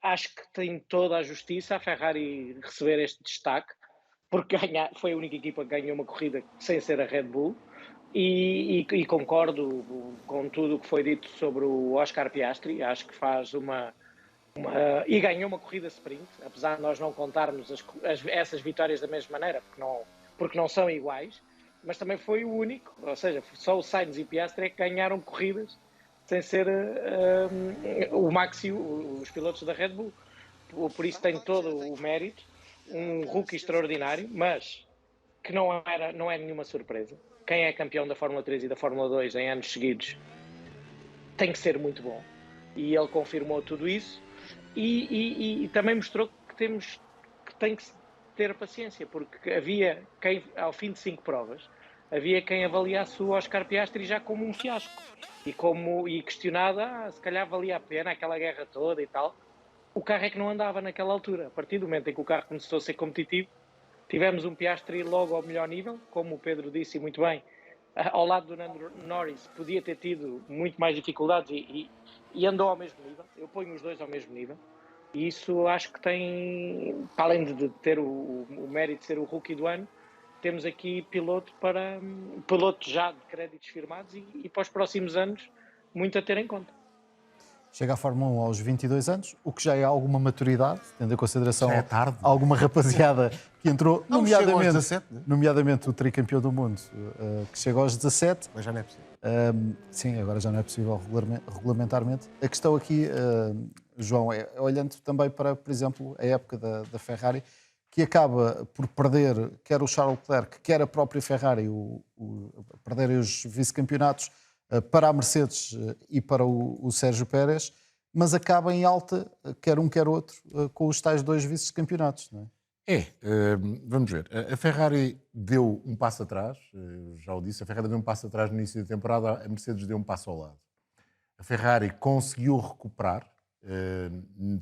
Speaker 14: acho que tem toda a justiça a Ferrari receber este destaque, porque foi a única equipa que ganhou uma corrida sem ser a Red Bull. E concordo com tudo o que foi dito sobre o Oscar Piastri. Acho que faz e ganhou uma corrida sprint, apesar de nós não contarmos essas vitórias da mesma maneira, porque não são iguais, mas também foi o único, ou seja, só o Sainz e o Piastri é que ganharam corridas sem ser o Max e os pilotos da Red Bull. Por isso tem todo o mérito, um rookie extraordinário, mas que não é nenhuma surpresa. Quem é campeão da Fórmula 3 e da Fórmula 2 em anos seguidos tem que ser muito bom, e ele confirmou tudo isso. E também mostrou que tem que ter paciência, porque havia quem, ao fim de 5 provas, havia quem avaliasse o Oscar Piastri já como um fiasco e questionada, se calhar valia a pena aquela guerra toda e tal. O carro é que não andava naquela altura. A partir do momento em que o carro começou a ser competitivo, tivemos um Piastri logo ao melhor nível, como o Pedro disse muito bem, ao lado do Lando Norris, podia ter tido muito mais dificuldades e andou ao mesmo nível. Eu ponho os dois ao mesmo nível. E isso acho que tem, além de ter o mérito de ser o rookie do ano, temos aqui piloto já de créditos firmados e para os próximos anos muito a ter em conta.
Speaker 2: Chega à Fórmula 1 aos 22 anos, o que já é alguma maturidade, tendo em consideração
Speaker 15: Já é tarde.
Speaker 2: alguma rapaziada que entrou,
Speaker 15: Não, chegou aos 17, né?
Speaker 2: nomeadamente o tricampeão do mundo, que chega aos 17.
Speaker 15: Mas já não é possível.
Speaker 2: Sim, agora já não é possível regulamentarmente. A questão aqui, João, é olhando também para, por exemplo, a época da Ferrari, que acaba por perder quer o Charles Leclerc, quer a própria Ferrari, perderem os vice-campeonatos para a Mercedes e para o Sérgio Pérez, mas acaba em alta, quer um quer outro, com os tais 2 vice-campeonatos, não é?
Speaker 16: Vamos ver. A Ferrari deu um passo atrás, já o disse, a Ferrari deu um passo atrás no início da temporada, a Mercedes deu um passo ao lado. A Ferrari conseguiu recuperar.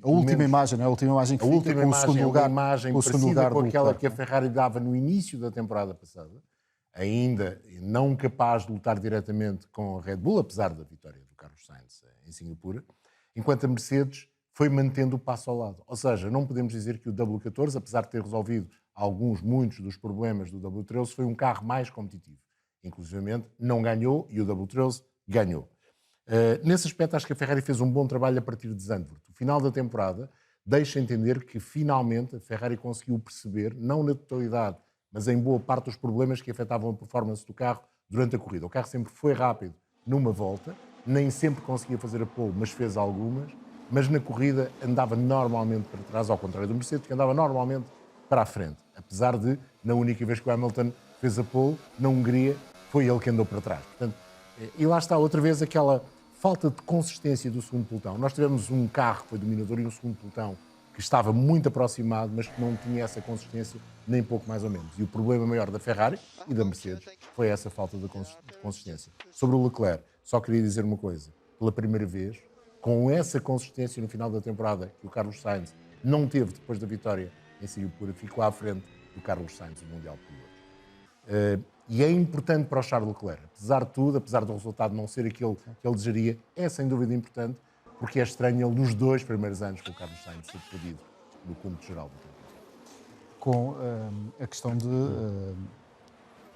Speaker 2: A última imagem, não é? A última imagem que fica com o segundo lugar.
Speaker 16: A imagem parecida com aquela que a Ferrari dava no início da temporada passada, ainda não capaz de lutar diretamente com a Red Bull, apesar da vitória do Carlos Sainz em Singapura, enquanto a Mercedes foi mantendo o passo ao lado. Ou seja, não podemos dizer que o W14, apesar de ter resolvido muitos dos problemas do W13, foi um carro mais competitivo. Inclusivamente, não ganhou e o W13 ganhou. Nesse aspecto, acho que a Ferrari fez um bom trabalho a partir de Zandvoort. O final da temporada deixa entender que, finalmente, a Ferrari conseguiu perceber, não na totalidade, mas em boa parte dos problemas que afetavam a performance do carro durante a corrida. O carro sempre foi rápido numa volta, nem sempre conseguia fazer a pole, mas fez algumas, mas na corrida andava normalmente para trás, ao contrário do Mercedes, que andava normalmente para a frente. Apesar de, na única vez que o Hamilton fez a pole, na Hungria, foi ele que andou para trás. Portanto, e lá está outra vez aquela falta de consistência do segundo pelotão. Nós tivemos um carro que foi dominador e um segundo pelotão que estava muito aproximado, mas que não tinha essa consistência, nem pouco mais ou menos. E o problema maior da Ferrari e da Mercedes foi essa falta de consistência. Sobre o Leclerc, só queria dizer uma coisa. Pela primeira vez, com essa consistência no final da temporada que o Carlos Sainz não teve depois da vitória em Singapura, ficou à frente do Carlos Sainz, o Mundial de Pilotos. E é importante para o Charles Leclerc, apesar de tudo, apesar do resultado não ser aquele que ele desejaria, é sem dúvida importante, porque é estranho ele nos 2 primeiros anos com o Carlos Sainz ser perdido no cúmplice geral do campeonato.
Speaker 2: Com a questão de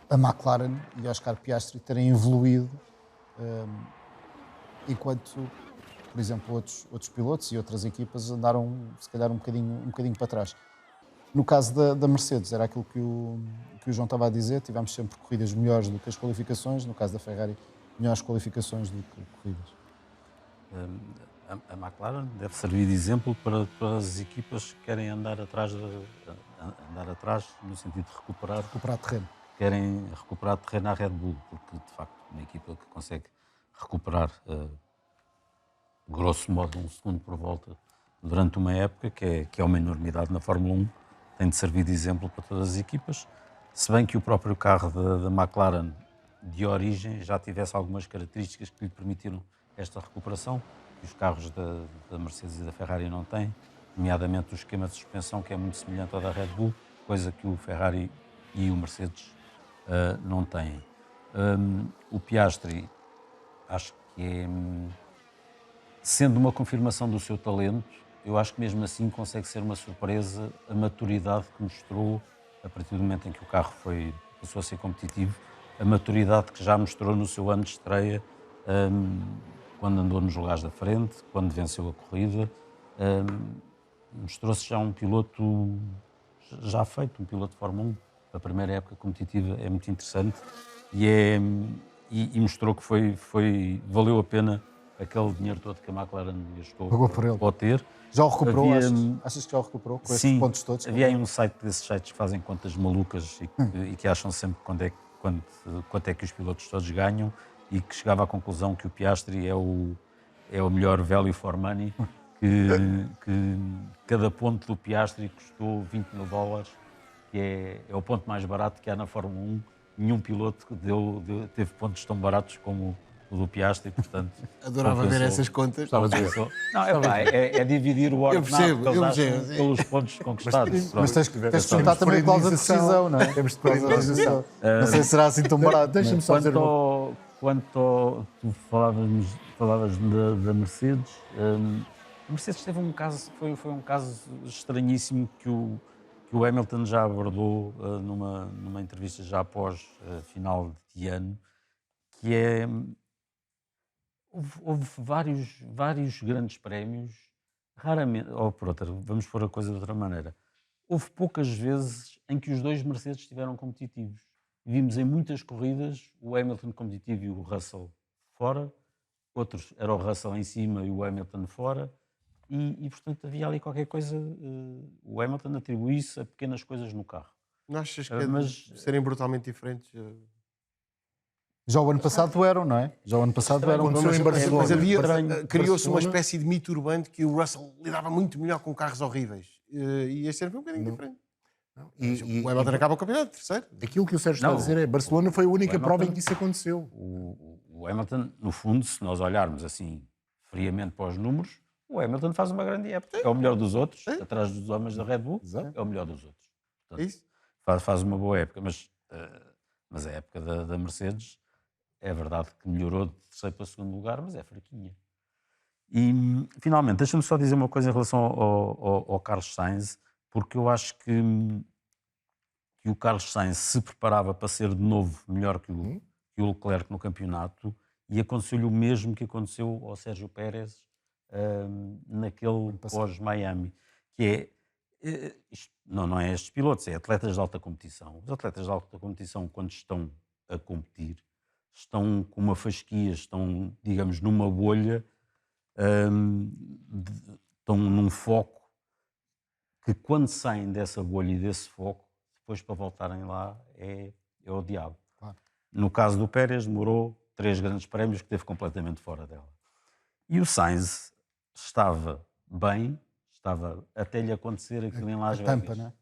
Speaker 2: a McLaren e Oscar Piastri terem evoluído enquanto, por exemplo, outros pilotos e outras equipas andaram, se calhar, um bocadinho para trás. No caso da Mercedes, era aquilo que o João estava a dizer, tivemos sempre corridas melhores do que as qualificações, no caso da Ferrari, melhores qualificações do que corridas.
Speaker 17: A McLaren deve servir de exemplo para as equipas que querem andar atrás no sentido de recuperar
Speaker 2: terreno.
Speaker 17: Querem recuperar terreno à Red Bull, porque de facto uma equipa que consegue recuperar grosso modo 1 segundo por volta durante uma época, que é uma enormidade na Fórmula 1, tem de servir de exemplo para todas as equipas, se bem que o próprio carro da McLaren de origem já tivesse algumas características que lhe permitiram esta recuperação, que os carros da Mercedes e da Ferrari não têm, nomeadamente o esquema de suspensão, que é muito semelhante ao da Red Bull, coisa que o Ferrari e o Mercedes não têm. O Piastri, acho que é, sendo uma confirmação do seu talento, eu acho que mesmo assim consegue ser uma surpresa a maturidade que mostrou a partir do momento em que o carro passou a ser competitivo, a maturidade que já mostrou no seu ano de estreia, quando andou nos lugares da frente, quando venceu a corrida, mostrou-se já um piloto já feito, um piloto de Fórmula 1. A primeira época competitiva é muito interessante e mostrou que valeu a pena aquele dinheiro todo que a McLaren gastou para ter.
Speaker 2: Já o recuperou? Achas que já o recuperou com estes pontos todos?
Speaker 17: Havia aí um site desses sites que fazem contas malucas e que acham sempre quanto é que os pilotos todos ganham e que chegava à conclusão que o Piastri é o melhor value for money, que cada ponto do Piastri custou $20.000, que é o ponto mais barato que há na Fórmula 1. Nenhum piloto teve pontos tão baratos como o do Piastri, portanto...
Speaker 15: Adorava ver essas contas.
Speaker 17: É dividir o ordenado pelos pontos conquistados.
Speaker 2: Mas tens que juntar também a cláusula de rescisão, não é? Temos de pôr a indenização. Não sei se será assim tão barato.
Speaker 17: Deixa-me só dizer quanto tu falavas da Mercedes, a Mercedes teve um caso, foi um caso estranhíssimo que o Hamilton já abordou numa entrevista já após final de ano, que é... Houve vários grandes prémios, raramente, vamos pôr a coisa de outra maneira, houve poucas vezes em que os dois Mercedes estiveram competitivos. Vimos em muitas corridas o Hamilton competitivo e o Russell fora, outros era o Russell em cima e o Hamilton fora, e portanto havia ali qualquer coisa, o Hamilton atribui-se a pequenas coisas no carro.
Speaker 15: Não achas que serem brutalmente diferentes?
Speaker 2: Já o ano passado eram, não é? Já o ano passado eram.
Speaker 15: Mas criou-se uma espécie de mito urbano que o Russell lidava muito melhor com carros horríveis. E este ano foi um bocadinho diferente. O Hamilton acaba o campeonato, terceiro.
Speaker 16: Aquilo que o Sérgio está a dizer é Barcelona foi a única prova em que isso aconteceu.
Speaker 17: O Hamilton, no fundo, se nós olharmos assim friamente para os números, o Hamilton faz uma grande época. É o melhor dos outros, atrás dos homens da Red Bull, é o melhor dos outros. Portanto,
Speaker 15: isso?
Speaker 17: Faz uma boa época, mas a época da Mercedes é verdade que melhorou de terceiro para segundo lugar, mas é fraquinha. E, finalmente, deixa-me só dizer uma coisa em relação ao Carlos Sainz, porque eu acho que o Carlos Sainz se preparava para ser de novo melhor que o Leclerc no campeonato, e aconteceu-lhe o mesmo que aconteceu ao Sérgio Pérez naquele pós-Miami, que é, não é estes pilotos, é atletas de alta competição. Os atletas de alta competição, quando estão a competir, estão com uma fasquia, estão, digamos, numa bolha, estão num foco, que quando saem dessa bolha e desse foco, depois para voltarem lá é o diabo. Claro. No caso do Pérez, demorou 3 grandes prémios que esteve completamente fora dela. E o Sainz estava bem, até lhe acontecer aquilo em Las Vegas.
Speaker 2: Tampa, não é?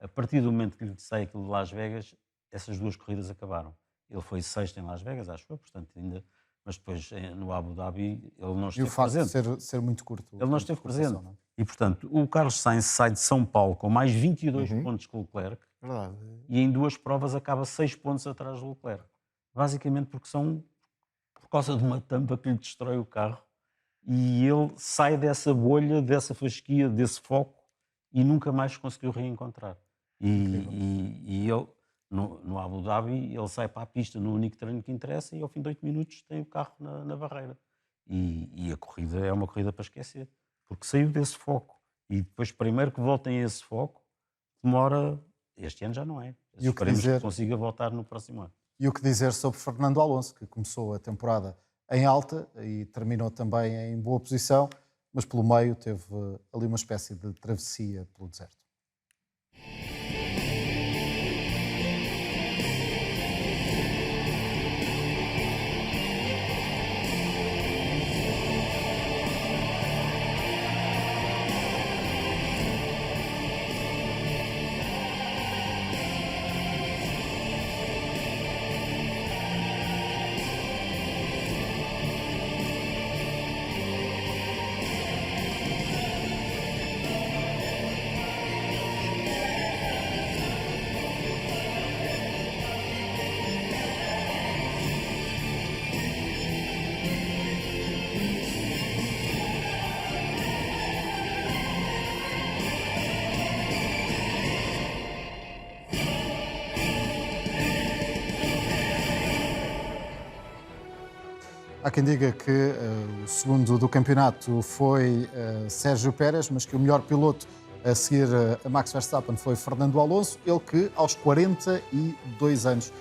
Speaker 17: A partir do momento que lhe sai aquilo de Las Vegas, essas 2 corridas acabaram. Ele foi 6º em Las Vegas, acho eu, portanto ainda... Mas depois, no Abu Dhabi, ele não esteve presente.
Speaker 2: E o facto de ser muito curto.
Speaker 17: Ele não esteve presente. Não? E, portanto, o Carlos Sainz sai de São Paulo com mais 22 pontos que o Leclerc,
Speaker 15: Verdade.
Speaker 17: E em 2 provas acaba 6 pontos atrás do Leclerc. Basicamente por causa de uma tampa que lhe destrói o carro, e ele sai dessa bolha, dessa fasquia, desse foco, e nunca mais conseguiu reencontrar. E ele, no Abu Dhabi, ele sai para a pista no único treino que interessa e ao fim de 8 minutos tem o carro na barreira. E a corrida é uma corrida para esquecer, porque saiu desse foco. E depois, primeiro que voltem a esse foco, demora... Este ano já não é. Esperemos que consiga voltar no próximo ano.
Speaker 2: E o que dizer sobre Fernando Alonso, que começou a temporada em alta e terminou também em boa posição, mas pelo meio teve ali uma espécie de travessia pelo deserto. Há quem diga que o segundo do campeonato foi Sérgio Pérez, mas que o melhor piloto a seguir a Max Verstappen foi Fernando Alonso, ele que aos 42 anos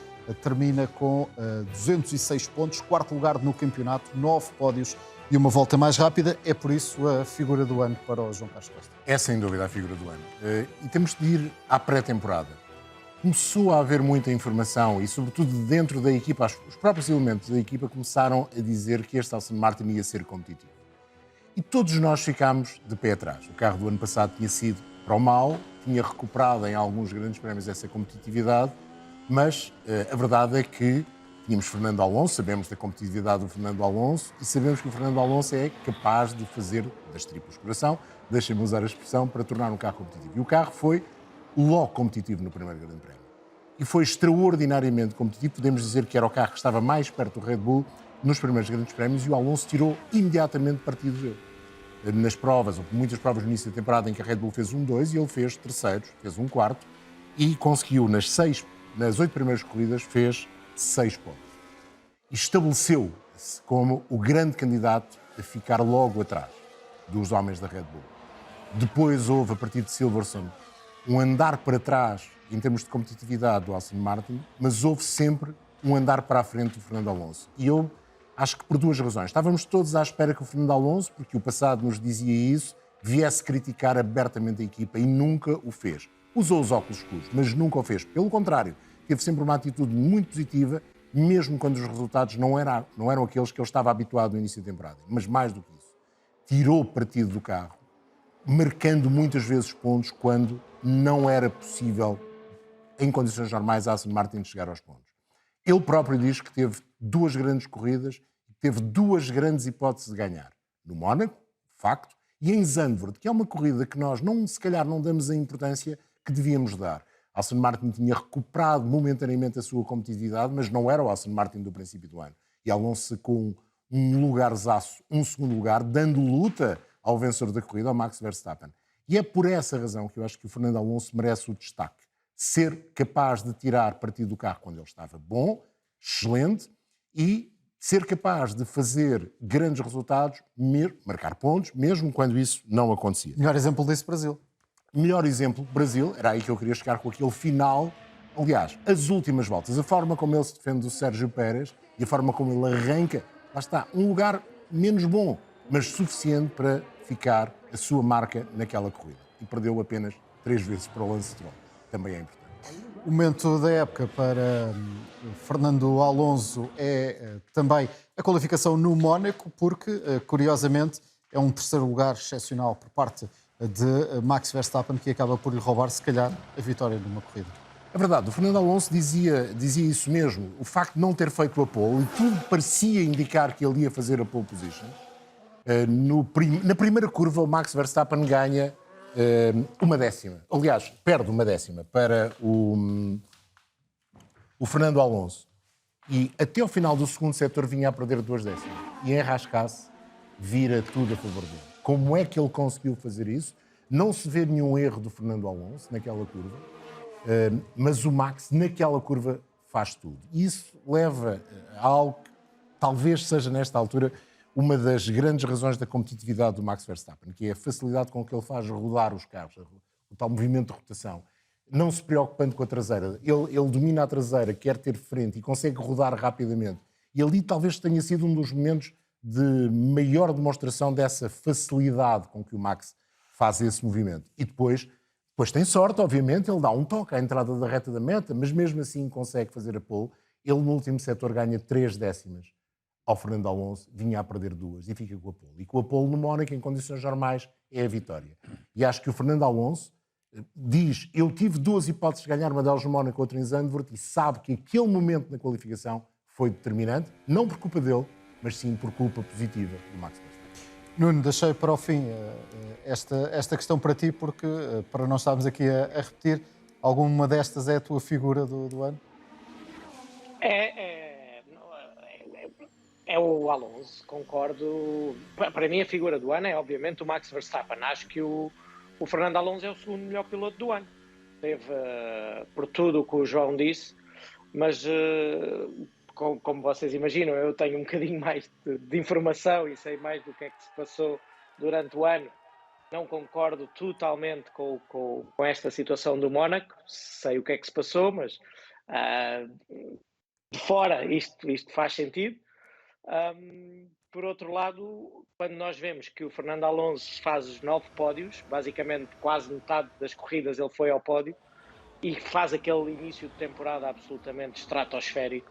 Speaker 2: termina com 206 pontos, quarto lugar no campeonato, 9 pódios e uma volta mais rápida. É por isso a figura do ano para o João Carlos Costa.
Speaker 16: É sem dúvida a figura do ano. E temos de ir à pré-temporada. Começou a haver muita informação e, sobretudo, dentro da equipa, os próprios elementos da equipa começaram a dizer que este Aston Martin ia ser competitivo. E todos nós ficámos de pé atrás. O carro do ano passado tinha sido para o mal, tinha recuperado em alguns grandes prémios essa competitividade, mas a verdade é que tínhamos Fernando Alonso, sabemos da competitividade do Fernando Alonso e sabemos que o Fernando Alonso é capaz de fazer das tripas coração, deixem-me usar a expressão, para tornar um carro competitivo. E o carro foi logo competitivo no primeiro Grande Prémio. E foi extraordinariamente competitivo. Podemos dizer que era o carro que estava mais perto do Red Bull nos primeiros Grandes Prémios e o Alonso tirou imediatamente partido dele. Nas provas, ou muitas provas no início da temporada em que a Red Bull fez 1-2 e ele fez terceiros, fez um quarto e conseguiu nas 8 primeiras corridas, fez 6 pontos. E estabeleceu-se como o grande candidato a ficar logo atrás dos homens da Red Bull. Depois houve, a partir de Silverstone, um andar para trás em termos de competitividade do Aston Martin, mas houve sempre um andar para a frente do Fernando Alonso. E eu acho que por duas razões. Estávamos todos à espera que o Fernando Alonso, porque o passado nos dizia isso, viesse criticar abertamente a equipa e nunca o fez. Usou os óculos escuros, mas nunca o fez. Pelo contrário, teve sempre uma atitude muito positiva, mesmo quando os resultados não eram aqueles que ele estava habituado no início da temporada. Mas mais do que isso, tirou partido do carro, marcando muitas vezes pontos quando não era possível, em condições normais, a Aston Martin chegar aos pontos. Ele próprio diz que teve 2 grandes corridas e teve 2 grandes hipóteses de ganhar. No Mónaco, facto, e em Zandvoort, que é uma corrida que nós, se calhar, não damos a importância que devíamos dar. A Aston Martin tinha recuperado momentaneamente a sua competitividade, mas não era o Aston Martin do princípio do ano. E Alonso com um lugarzaço, um segundo lugar, dando luta ao vencedor da corrida, ao Max Verstappen. E é por essa razão que eu acho que o Fernando Alonso merece o destaque. Ser capaz de tirar partido do carro quando ele estava bom, excelente, e ser capaz de fazer grandes resultados, marcar pontos, mesmo quando isso não acontecia.
Speaker 2: Melhor exemplo disso, Brasil.
Speaker 16: Melhor exemplo, Brasil, era aí que eu queria chegar com aquele final. Aliás, as últimas voltas, a forma como ele se defende do Sérgio Pérez e a forma como ele arranca, lá está, um lugar menos bom, mas suficiente para ficar a sua marca naquela corrida. E perdeu apenas 3 vezes para o Lance Stroll. Também é importante.
Speaker 2: O momento da época para Fernando Alonso é também a qualificação no Mónaco, porque, curiosamente, é um terceiro lugar excepcional por parte de Max Verstappen, que acaba por lhe roubar, se calhar, a vitória numa corrida.
Speaker 16: É verdade, o Fernando Alonso dizia isso mesmo. O facto de não ter feito a pole, e tudo parecia indicar que ele ia fazer a pole position, na primeira curva o Max Verstappen ganha uma décima. Aliás, perde uma décima para o Fernando Alonso. E até ao final do segundo setor vinha a perder 2 décimas. E enrascasse, vira tudo a favor dele. Como é que ele conseguiu fazer isso? Não se vê nenhum erro do Fernando Alonso naquela curva, mas o Max naquela curva faz tudo. E isso leva a algo que talvez seja nesta altura uma das grandes razões da competitividade do Max Verstappen, que é a facilidade com que ele faz rodar os carros, o tal movimento de rotação. Não se preocupando com a traseira. Ele domina a traseira, quer ter frente e consegue rodar rapidamente. E ali talvez tenha sido um dos momentos de maior demonstração dessa facilidade com que o Max faz esse movimento. E depois tem sorte, obviamente, ele dá um toque à entrada da reta da meta, mas mesmo assim consegue fazer a pole. Ele no último setor ganha 3 décimas ao Fernando Alonso, vinha a perder 2 e fica com a pole. E com a pole no Mónaco, em condições normais, é a vitória. E acho que o Fernando Alonso diz, eu tive 2 hipóteses de ganhar, uma delas no Mónaco, outra em Zandvoort, e sabe que aquele momento na qualificação foi determinante, não por culpa dele, mas sim por culpa positiva do Max Verstappen.
Speaker 2: Nuno, deixei para o fim esta questão para ti, porque para não estarmos aqui a repetir, alguma destas é a tua figura do ano?
Speaker 14: É o Alonso, concordo. Para mim a figura do ano é obviamente o Max Verstappen. Acho que o Fernando Alonso é o segundo melhor piloto do ano. Teve por tudo o que o João disse, mas como vocês imaginam, eu tenho um bocadinho mais de informação e sei mais do que é que se passou durante o ano. Não concordo totalmente com esta situação do Mónaco, sei o que é que se passou, mas de fora isto faz sentido. Por outro lado, quando nós vemos que o Fernando Alonso faz os 9 pódios, basicamente quase metade das corridas ele foi ao pódio, e faz aquele início de temporada absolutamente estratosférico,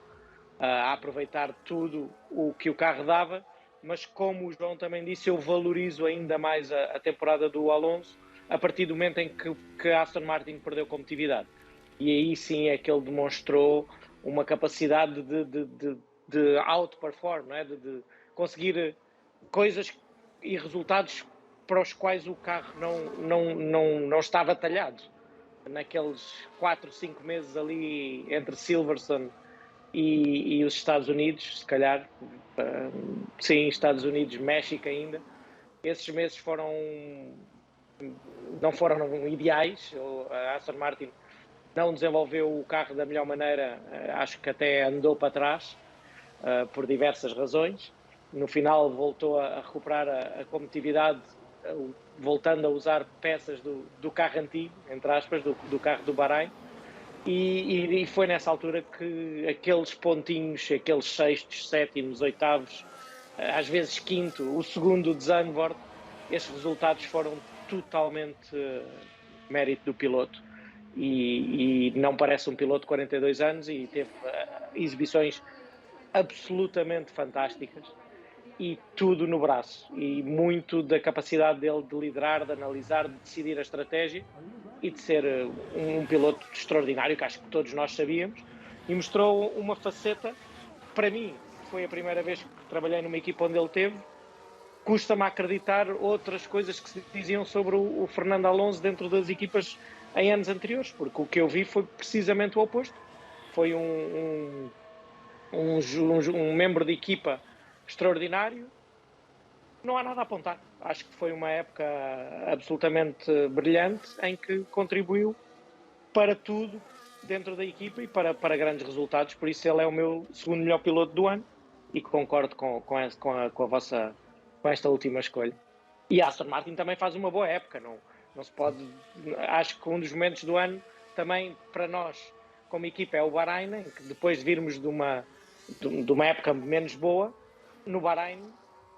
Speaker 14: a aproveitar tudo o que o carro dava, mas como o João também disse, eu valorizo ainda mais a temporada do Alonso a partir do momento em que a Aston Martin perdeu competitividade. E aí sim é que ele demonstrou uma capacidade de outperform, não é? de conseguir coisas e resultados para os quais o carro não estava talhado. Naqueles 4, 5 meses ali entre Silverstone e os Estados Unidos, se calhar, sim, Estados Unidos, México ainda, esses meses não foram ideais. A Aston Martin não desenvolveu o carro da melhor maneira, acho que até andou para trás, por diversas razões. No final voltou a recuperar a competitividade, voltando a usar peças do carro antigo, entre aspas, do carro do Bahrein, e foi nessa altura que aqueles pontinhos, aqueles 6º, 7º, 8º, às vezes 5º, o segundo de Zandvoort, esses resultados foram totalmente mérito do piloto. E não parece um piloto de 42 anos e teve exibições absolutamente fantásticas e tudo no braço, e muito da capacidade dele de liderar, de analisar, de decidir a estratégia e de ser um piloto extraordinário, que acho que todos nós sabíamos, e mostrou uma faceta, para mim, foi a primeira vez que trabalhei numa equipa onde ele teve, custa-me acreditar outras coisas que se diziam sobre o Fernando Alonso dentro das equipas em anos anteriores, porque o que eu vi foi precisamente o oposto. Foi um membro de equipa extraordinário. Não há nada a apontar. Acho que foi uma época absolutamente brilhante em que contribuiu para tudo dentro da equipa e para grandes resultados. Por isso ele é o meu segundo melhor piloto do ano e concordo com esta última escolha. E a Aston Martin também faz uma boa época. Não se pode... Acho que um dos momentos do ano também para nós como equipa é o Bahrein, em que depois de virmos de uma época menos boa, no Bahrein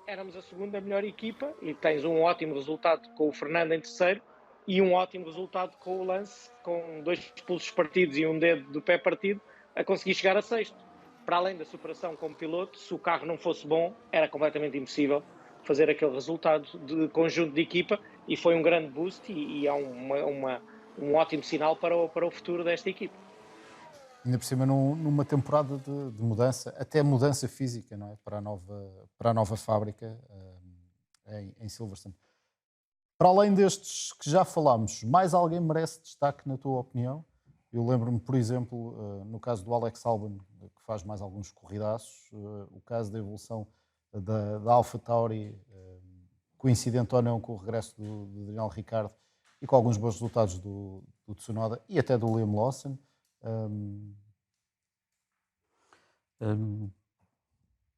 Speaker 14: éramos a segunda melhor equipa e tens um ótimo resultado com o Fernando em terceiro e um ótimo resultado com o Lance, com 2 pulsos partidos e um dedo do pé partido, a conseguir chegar a sexto. Para além da superação como piloto, se o carro não fosse bom, era completamente impossível fazer aquele resultado de conjunto de equipa, e foi um grande boost e é um ótimo sinal para o futuro desta equipa.
Speaker 2: Ainda por cima numa temporada de mudança, até mudança física, não é? Para a nova fábrica em Silverstone. Para além destes que já falámos, mais alguém merece destaque na tua opinião? Eu lembro-me, por exemplo, no caso do Alex Albon, que faz mais alguns corridaços, o caso da evolução da AlphaTauri, coincidente ou não com o regresso do Daniel Ricciardo e com alguns bons resultados do Tsunoda e até do Liam Lawson.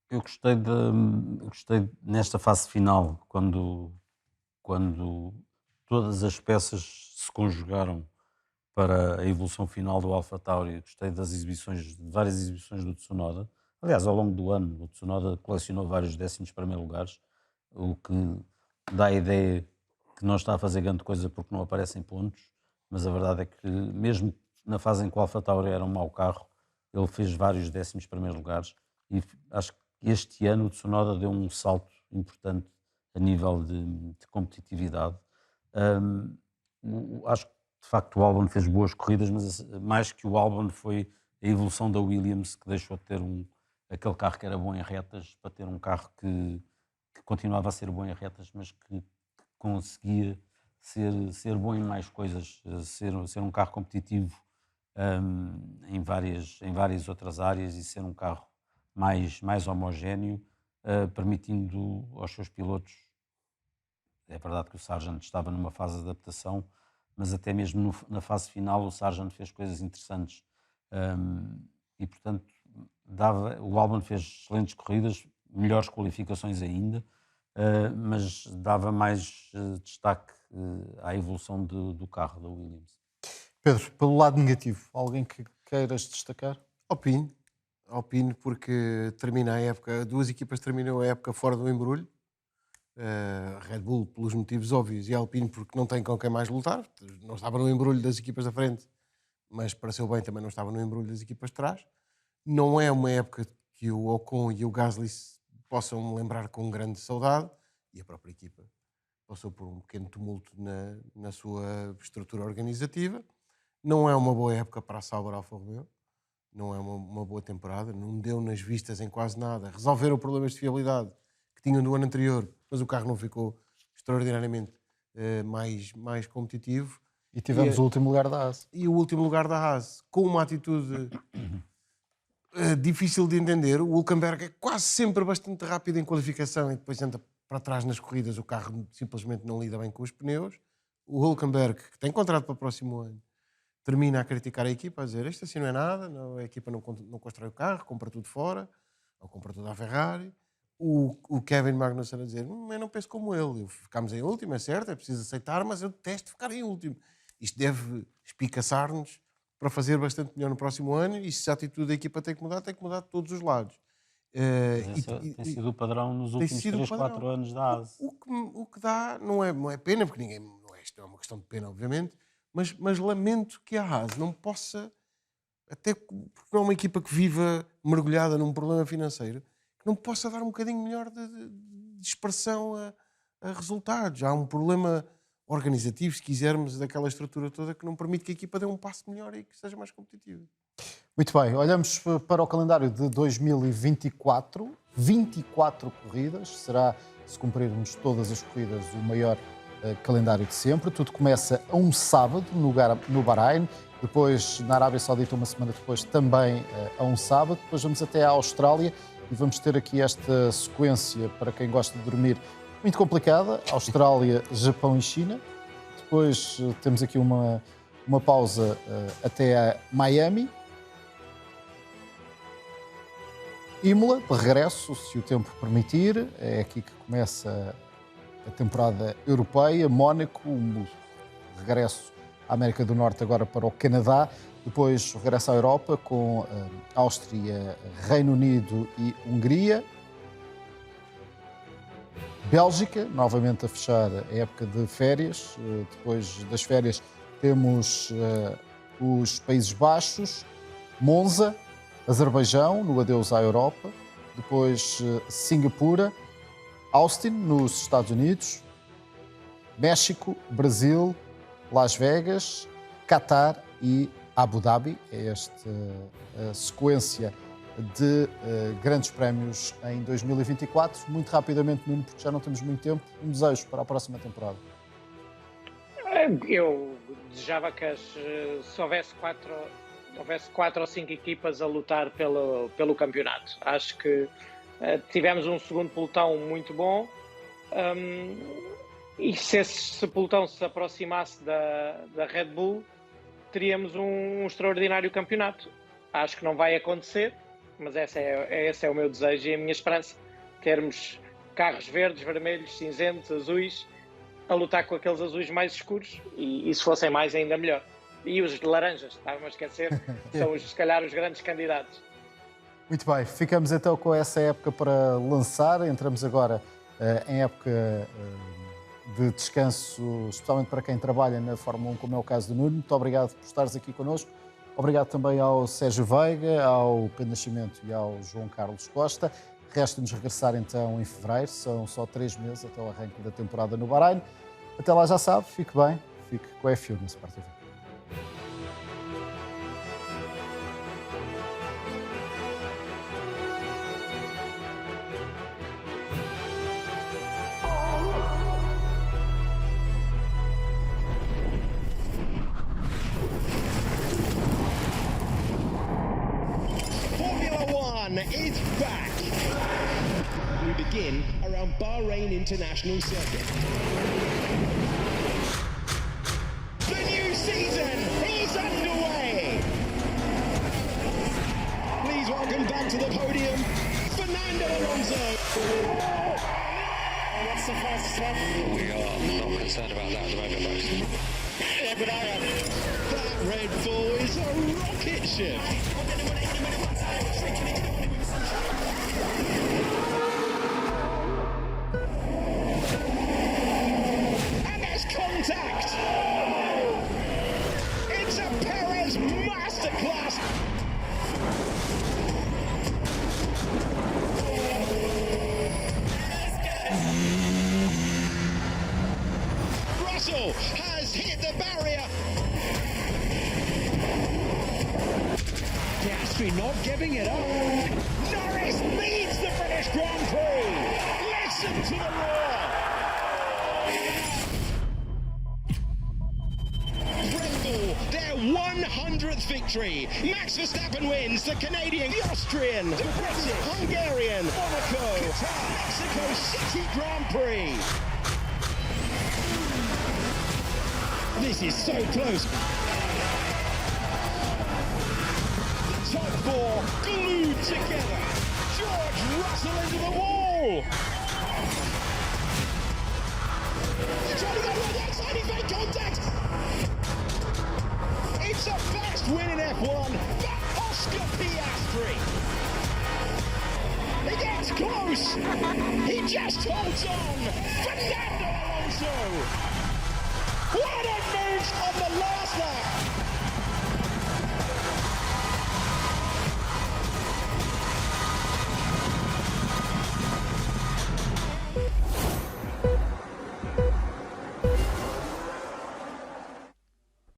Speaker 17: Eu gostei nesta fase final, quando todas as peças se conjugaram para a evolução final do AlphaTauri. Gostei de várias exibições do Tsunoda. Aliás, ao longo do ano, o Tsunoda colecionou vários 11º lugares, o que dá a ideia que não está a fazer grande coisa porque não aparecem pontos, mas a verdade é que, mesmo na fase em que o AlphaTauri era um mau carro, ele fez vários 11º lugares e acho que este ano o Tsunoda deu um salto importante a nível de competitividade. Acho que, de facto, o Albon fez boas corridas, mas mais que o Albon foi a evolução da Williams, que deixou de ter aquele carro que era bom em retas para ter um carro que continuava a ser bom em retas, mas que conseguia ser bom em mais coisas, ser um carro competitivo em várias outras áreas e ser um carro mais homogéneo, permitindo aos seus pilotos. É verdade que o Sargent estava numa fase de adaptação, mas até mesmo na fase final o Sargent fez coisas interessantes e, portanto, o Albon fez excelentes corridas, melhores qualificações ainda, mas dava mais destaque à evolução do carro da Williams.
Speaker 2: Pedro, pelo lado negativo, alguém que queiras destacar?
Speaker 15: Alpine, porque termina a época, duas equipas terminam a época fora do embrulho. Red Bull pelos motivos óbvios e Alpine porque não tem com quem mais lutar, não estava no embrulho das equipas da frente, mas para seu bem também não estava no embrulho das equipas de trás. Não é uma época que o Ocon e o Gasly possam lembrar com grande saudade, e a própria equipa passou por um pequeno tumulto na sua estrutura organizativa. Não é uma boa época para a Sauber Alfa Romeo, não é uma boa temporada, não deu nas vistas em quase nada. Resolveram problemas de fiabilidade que tinham do ano anterior, mas o carro não ficou extraordinariamente mais competitivo.
Speaker 2: E tivemos o último lugar da Haas.
Speaker 15: E o último lugar da Haas, com uma atitude difícil de entender. O Hülkenberg é quase sempre bastante rápido em qualificação e depois entra para trás nas corridas, o carro simplesmente não lida bem com os pneus. O Hülkenberg, que tem contrato para o próximo ano, termina a criticar a equipa, a dizer isto assim não é nada, a equipa não constrói o carro, compra tudo fora, ou compra tudo à Ferrari. O Kevin Magnussen a dizer, eu não penso como ele, ficámos em último, é certo, é preciso aceitar, mas eu detesto ficar em último. Isto deve espicaçar-nos para fazer bastante melhor no próximo ano, e se a atitude da equipa tem que mudar de todos os lados.
Speaker 17: Tem sido o padrão nos últimos 3, 4 anos da Haas.
Speaker 15: O que dá não é pena, porque isto não é uma questão de pena, obviamente, mas lamento que a Haas não possa, até porque não é uma equipa que viva mergulhada num problema financeiro, que não possa dar um bocadinho melhor de expressão a resultados. Há um problema organizativo, se quisermos, daquela estrutura toda que não permite que a equipa dê um passo melhor e que seja mais competitiva.
Speaker 2: Muito bem, olhamos para o calendário de 2024, 24 corridas, será, se cumprirmos todas as corridas, o maior calendário de sempre. Tudo começa a um sábado no Bahrein, depois na Arábia Saudita uma semana depois também a um sábado, depois vamos até à Austrália e vamos ter aqui esta sequência, para quem gosta de dormir, muito complicada: Austrália, Japão e China. Depois temos aqui uma pausa até a Miami. Imola, de regresso, se o tempo permitir. É aqui que começa a temporada europeia. Mónaco, um regresso à América do Norte, agora para o Canadá. Depois o regresso à Europa com Áustria, Reino Unido e Hungria. Bélgica, novamente a fechar a época de férias. Depois das férias temos os Países Baixos, Monza, Azerbaijão, no adeus à Europa. Depois Singapura, Austin, nos Estados Unidos, México, Brasil, Las Vegas, Qatar e Abu Dhabi. É esta sequência de grandes prémios em 2024. Muito rapidamente, Nuno, porque já não temos muito tempo, um desejo para a próxima temporada.
Speaker 14: Eu desejava que se houvesse quatro ou cinco equipas a lutar pelo campeonato. Acho que tivemos um segundo pelotão muito bom, e se esse pelotão se aproximasse da Red Bull, teríamos um extraordinário campeonato. Acho que não vai acontecer, mas esse é o meu desejo e a minha esperança, termos carros verdes, vermelhos, cinzentos, azuis, a lutar com aqueles azuis mais escuros, e se fossem mais ainda melhor. E os laranjas, estava-me a esquecer, são se calhar os grandes candidatos.
Speaker 2: Muito bem, ficamos então com essa época para lançar. Entramos agora em época de descanso, especialmente para quem trabalha na Fórmula 1, como é o caso do Nuno. Muito obrigado por estares aqui connosco. Obrigado também ao Sérgio Veiga, ao Pedro Nascimento e ao João Carlos Costa. Resta-nos regressar então em fevereiro, são só 3 meses até o arranque da temporada no Bahrein. Até lá já sabe, fique bem, fique com a F1 na Sport TV.
Speaker 8: Is back. We begin around Bahrain International Circuit. The new season is underway. Please welcome back to the podium, Fernando Alonso. What's the fastest lap? We are not concerned about that at the moment, Max. Yeah, but I am. That Red Bull is a rocket ship. Contact! It's a Perez masterclass! Russell has hit the barrier! Piastri not giving it up. Norris leads the British Grand Prix! Listen to the roar! Their 100th victory. Max Verstappen wins the Canadian, the Austrian, the British, Hungarian, Monaco, Qatar, Mexico City Grand Prix. This is so close. The top four glued together. George Russell into the wall. They're trying to go right outside, he's made contact. It's a first win in F1 for Oscar Piastri. He gets close. He just holds on. Fernando Alonso. What a move on the last lap.